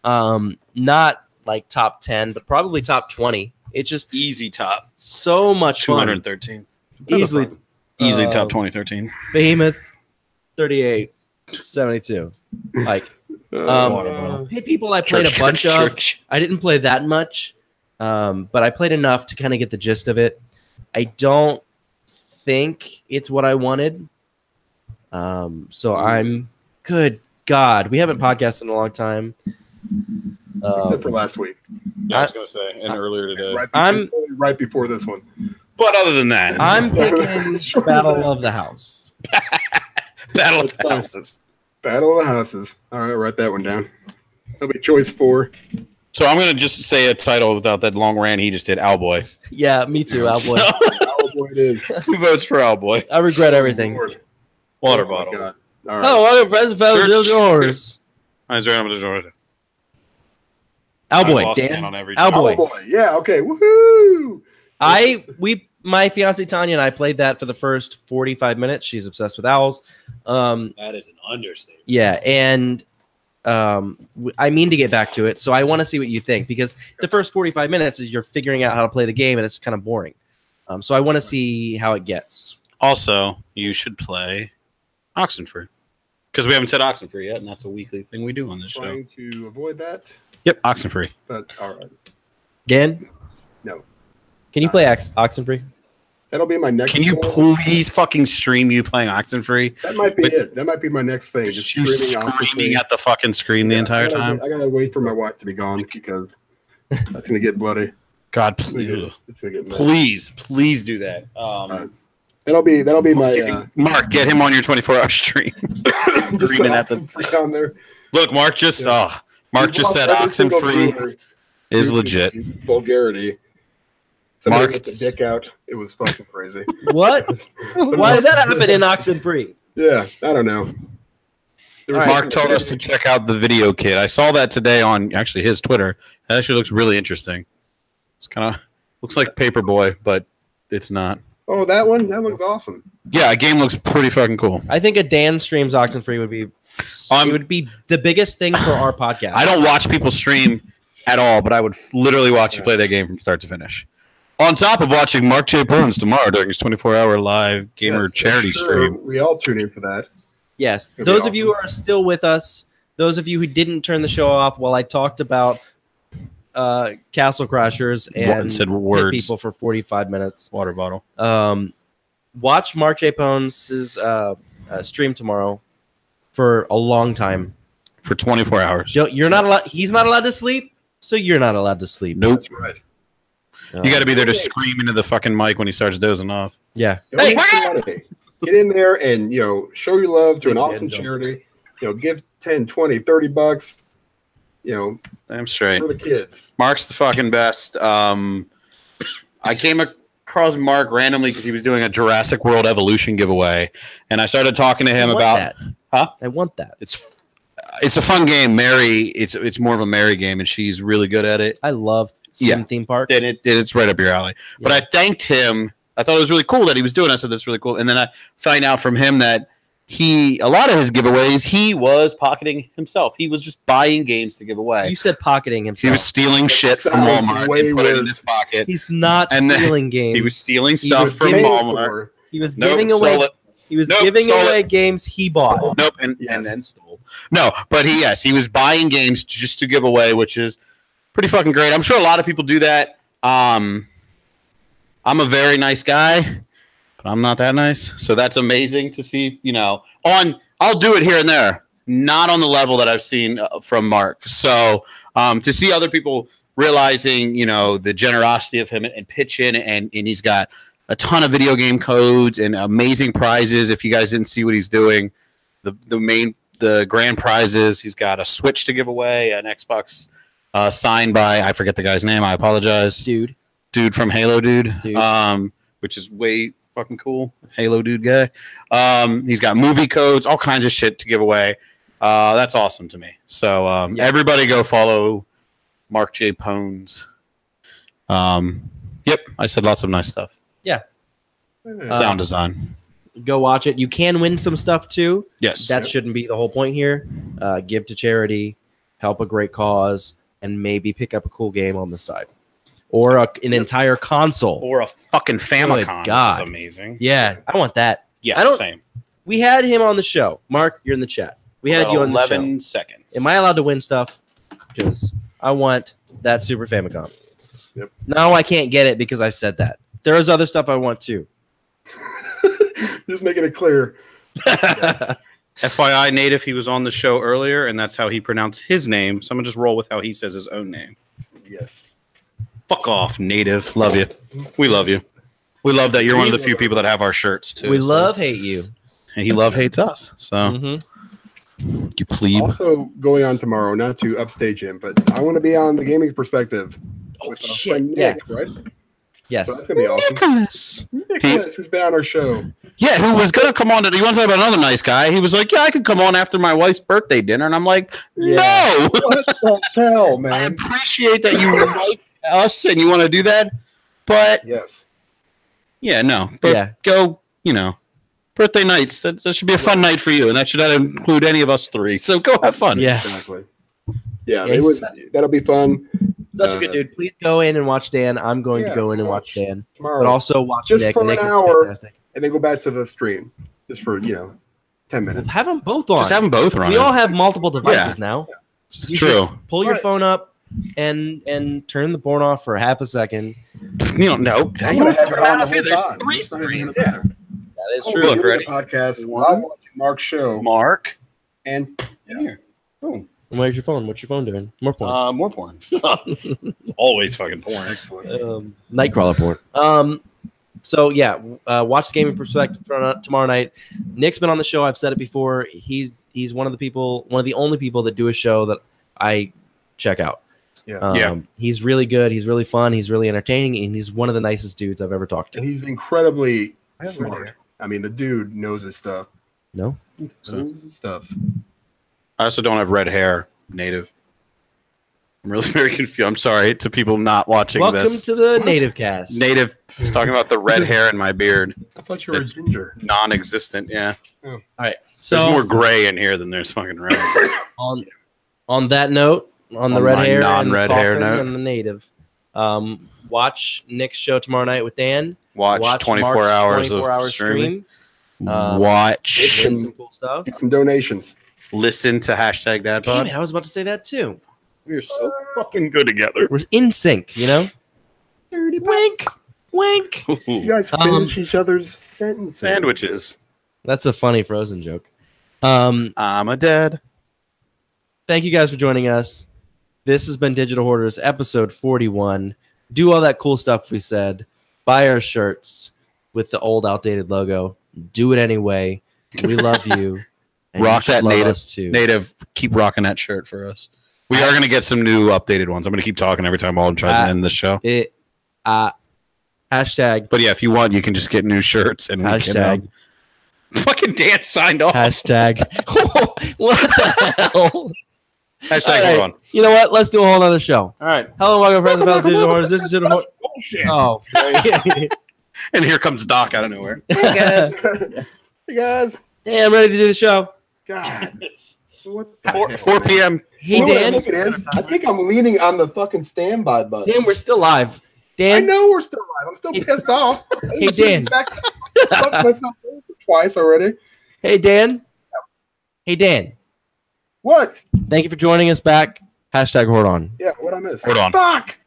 Not like top 10, but probably top 20. It's just Easy top. so much fun. 213. Easily, Easily top 2013. Behemoth, 38, 72. Like, people I played a bunch of. I didn't play that much, but I played enough to kind of get the gist of it. I don't think it's what I wanted. So I'm good. God, we haven't podcasted in a long time. Except for last week. Yeah, I was going to say, and earlier today. Right before this one. But other than that, I'm picking Battle of the House. Battle of the Houses. Battle of the Houses. All right, write that one down. That'll be choice 4. So I'm going to just say a title without that long rant he just did, Owlboy. Yeah, me too, Owlboy. Owlboy it is. 2 votes for Owlboy. I regret everything. Water Oh, my bottle. God. All right. Oh, welcome, friends and fellow Church. Horrors. Owlboy, Dan. Owlboy. Owlboy. Yeah, okay. Woohoo! My fiance Tanya and I played that for the first 45 minutes. She's obsessed with owls. That is an understatement. Yeah, and I mean to get back to it, so I want to see what you think, because the first 45 minutes is you're figuring out how to play the game, and it's kind of boring. So I want to see how it gets. Also, you should play Oxenfree. Because we haven't said Oxenfree yet, and that's a weekly thing we do on this show. Trying to avoid that, Yep, Oxenfree. but all right. Dan? No. Can you play Oxenfree? That'll be my next Can you one. please fucking stream you playing Oxenfree? That might be it. That might be my next thing. Just You screaming screaming at the fucking screen the entire time? I gotta wait for my wife to be gone because that's gonna get bloody. God, It's gonna please, get, it's gonna get messy. please do that. Right. That'll be my Mark, get him on your 24-hour stream. Screaming at the down there. Look, Mark just Mark just said Oxenfree is legit. Vulgarity. Somebody Mark, with the dick out. It was fucking crazy. What? Why did that happen in Oxenfree? Yeah, I don't know. Mark told us to check out the video kit. I saw that today on actually his Twitter. It actually looks really interesting. It's kind of looks like Paperboy, but it's not. Oh, that one? That looks awesome. Yeah, a game looks pretty fucking cool. I think a Dan streams Oxenfree would be it would be the biggest thing for our podcast. I don't watch people stream at all, but I would literally watch you play that game from start to finish. On top of watching Mark J. Burns tomorrow during his 24-hour live gamer charity stream. We all tune in for that. Yes. Those of you who are still with us, those of you who didn't turn the show off while I talked about Castle Crashers and said hit words. people for 45 minutes. Water bottle. Watch Mark J. Pones' stream tomorrow for a long time. For 24 hours. You're not allowed. He's not allowed to sleep, so you're not allowed to sleep. Nope. That's right. You got to be there to scream into the fucking mic when he starts dozing off. Yeah. Hey, get in there and show your love to an awesome charity. Give 10, 20, 30 bucks. Damn straight. For the kids. Mark's the fucking best. I came across Mark randomly because he was doing a Jurassic World Evolution giveaway, and I started talking to him about that. Huh? I want that. It's a fun game. Mary, it's more of a Mary game, and she's really good at it. I love Sim Theme Park. And it's right up your alley. Yeah. But I thanked him. I thought it was really cool that he was doing it. I said, that's really cool. And then I find out from him that a lot of his giveaways, he was pocketing himself. He was just buying games to give away. You said pocketing himself. He was stealing shit from Walmart and put it in his pocket. He's not stealing games. He was stealing stuff from Walmart. He was giving away. He was giving away games he bought. Nope, and then stole. No, but he was buying games just to give away, which is pretty fucking great. I'm sure a lot of people do that. I'm a very nice guy, but I'm not that nice. So that's amazing to see. I'll do it here and there, not on the level that I've seen from Mark. So to see other people realizing, the generosity of him and pitch in, and he's got a ton of video game codes and amazing prizes. If you guys didn't see what he's doing, the grand prizes, he's got a Switch to give away, an Xbox signed by, I forget the guy's name. I apologize. Dude from Halo Dude. Which is way fucking cool. Halo Dude guy. He's got movie codes, all kinds of shit to give away. That's awesome to me. So everybody go follow Mark J. Pones Yep, I said lots of nice stuff. Yeah. Sound design. Go watch it. You can win some stuff too. Yes. That shouldn't be the whole point here. Give to charity, help a great cause, and maybe pick up a cool game on the side. Or an entire console. Or a fucking Famicom, Good which God. is amazing. Yeah, I want that. Yeah, same. We had him on the show. Mark, you're in the chat. We had you on the show. 11 seconds. Am I allowed to win stuff? Because I want that Super Famicom. Yep. No, I can't get it because I said that. There is other stuff I want too. Just making it clear. Yes. FYI, Native, he was on the show earlier, and that's how he pronounced his name. So I'm going to just roll with how he says his own name. Yes. Fuck off, Native. Love you. We love you. We love that you're one of the few people that have our shirts, too. We hate you. And he hates us. So, you plebe. Also, going on tomorrow, not to upstage him, but I want to be on the gaming perspective. Oh, with our shit. friend Nick, right? Yes. So that's going to be awesome. Nicholas, who's been on our show. Yeah, who was going to come on. You want to talk about another nice guy? He was like, yeah, I could come on after my wife's birthday dinner. And I'm like, no. What the hell, man? I appreciate that you like us and you want to do that. But, Yes. yeah, no. But go, birthday nights. That should be a fun night for you. And that should not include any of us three. So go have fun. Yeah. Exactly. Yeah, that'll be fun. Such a good dude. Please go in and watch Dan. I'm going to go in and watch Dan. Tomorrow. But also watch Just Nick. for Nick an is hour, fantastic. and then go back to the stream. Just for, 10 minutes. Have them both on. Just have them both running. We all have multiple devices now. It's You true. should pull your phone up and turn the porn off for half a second. You don't know. I'm You gonna don't have have it to on the have whole it. There's time. three It's not even screens. gonna matter. That is Oh, true. we're Look, doing ready? the podcast One. while watching Mark's show. Mark. And Here. Oh. Where's your phone? What's your phone doing? More porn. More porn. Always fucking porn. excellent. Nightcrawler porn. So yeah, watch the gaming perspective tomorrow night. Nick's been on the show. I've said it before. He's one of the only people that do a show that I check out. He's really good. He's really fun. He's really entertaining, and he's one of the nicest dudes I've ever talked to. And he's incredibly smart. I mean, the dude knows his stuff. No, Knows his stuff. I also don't have red hair, Native. I'm really very confused. I'm sorry to people not watching welcome this. to the Native Cast. Native is talking about the red hair in my beard. I thought you were a ginger. Non-existent, yeah. All right. So There's more gray in here than there's fucking red. on that note, on the On red my hair, non-red and the hair coffin note. and the Native. Watch Nick's show tomorrow night with Dan. Watch 24 Mark's hours 24-hour of streaming. Watch Watch. some cool stuff. Get some donations. Listen to hashtag Damn DadPod. it! I was about to say that too. We're so fucking good together. We're in sync, Wink, wink. You guys finish each other's sentences. Sandwiches. That's a funny Frozen joke. I'm a dad. Thank you guys for joining us. This has been Digital Hoarders, episode 41. Do all that cool stuff we said. Buy our shirts with the old, outdated logo. Do it anyway. We love you. And Rock you should that love Native. us too. Native, keep rocking that shirt for us. We are going to get some new updated ones. I'm going to keep talking every time Alden tries to end the show. Hashtag. But yeah, if you want, you can just get new shirts and Hashtag. we can, fucking Dan signed off. Hashtag. What the hell? Hashtag, All right. hold on. You know what? Let's do a whole other show. All right. Hello, welcome, friends and fellow Digital Hoarders. This is Digital Hoarders. Bullshit. Oh. And here comes Doc out of nowhere. Hey, guys. Hey, guys. Hey, I'm ready to do the show. God. What the hell, 4 man? p.m. Hey, You know what I Dan. think it is? I think I'm leaning on the fucking standby button. Dan, we're still live. I Dan. know we're still live. I'm still pissed off. Hey, Dan. Fucked myself over twice already. Hey, Dan. Hey, Dan. What? Thank you for joining us back. Hashtag Hoard On. Yeah, what I missed? Hold on. Fuck!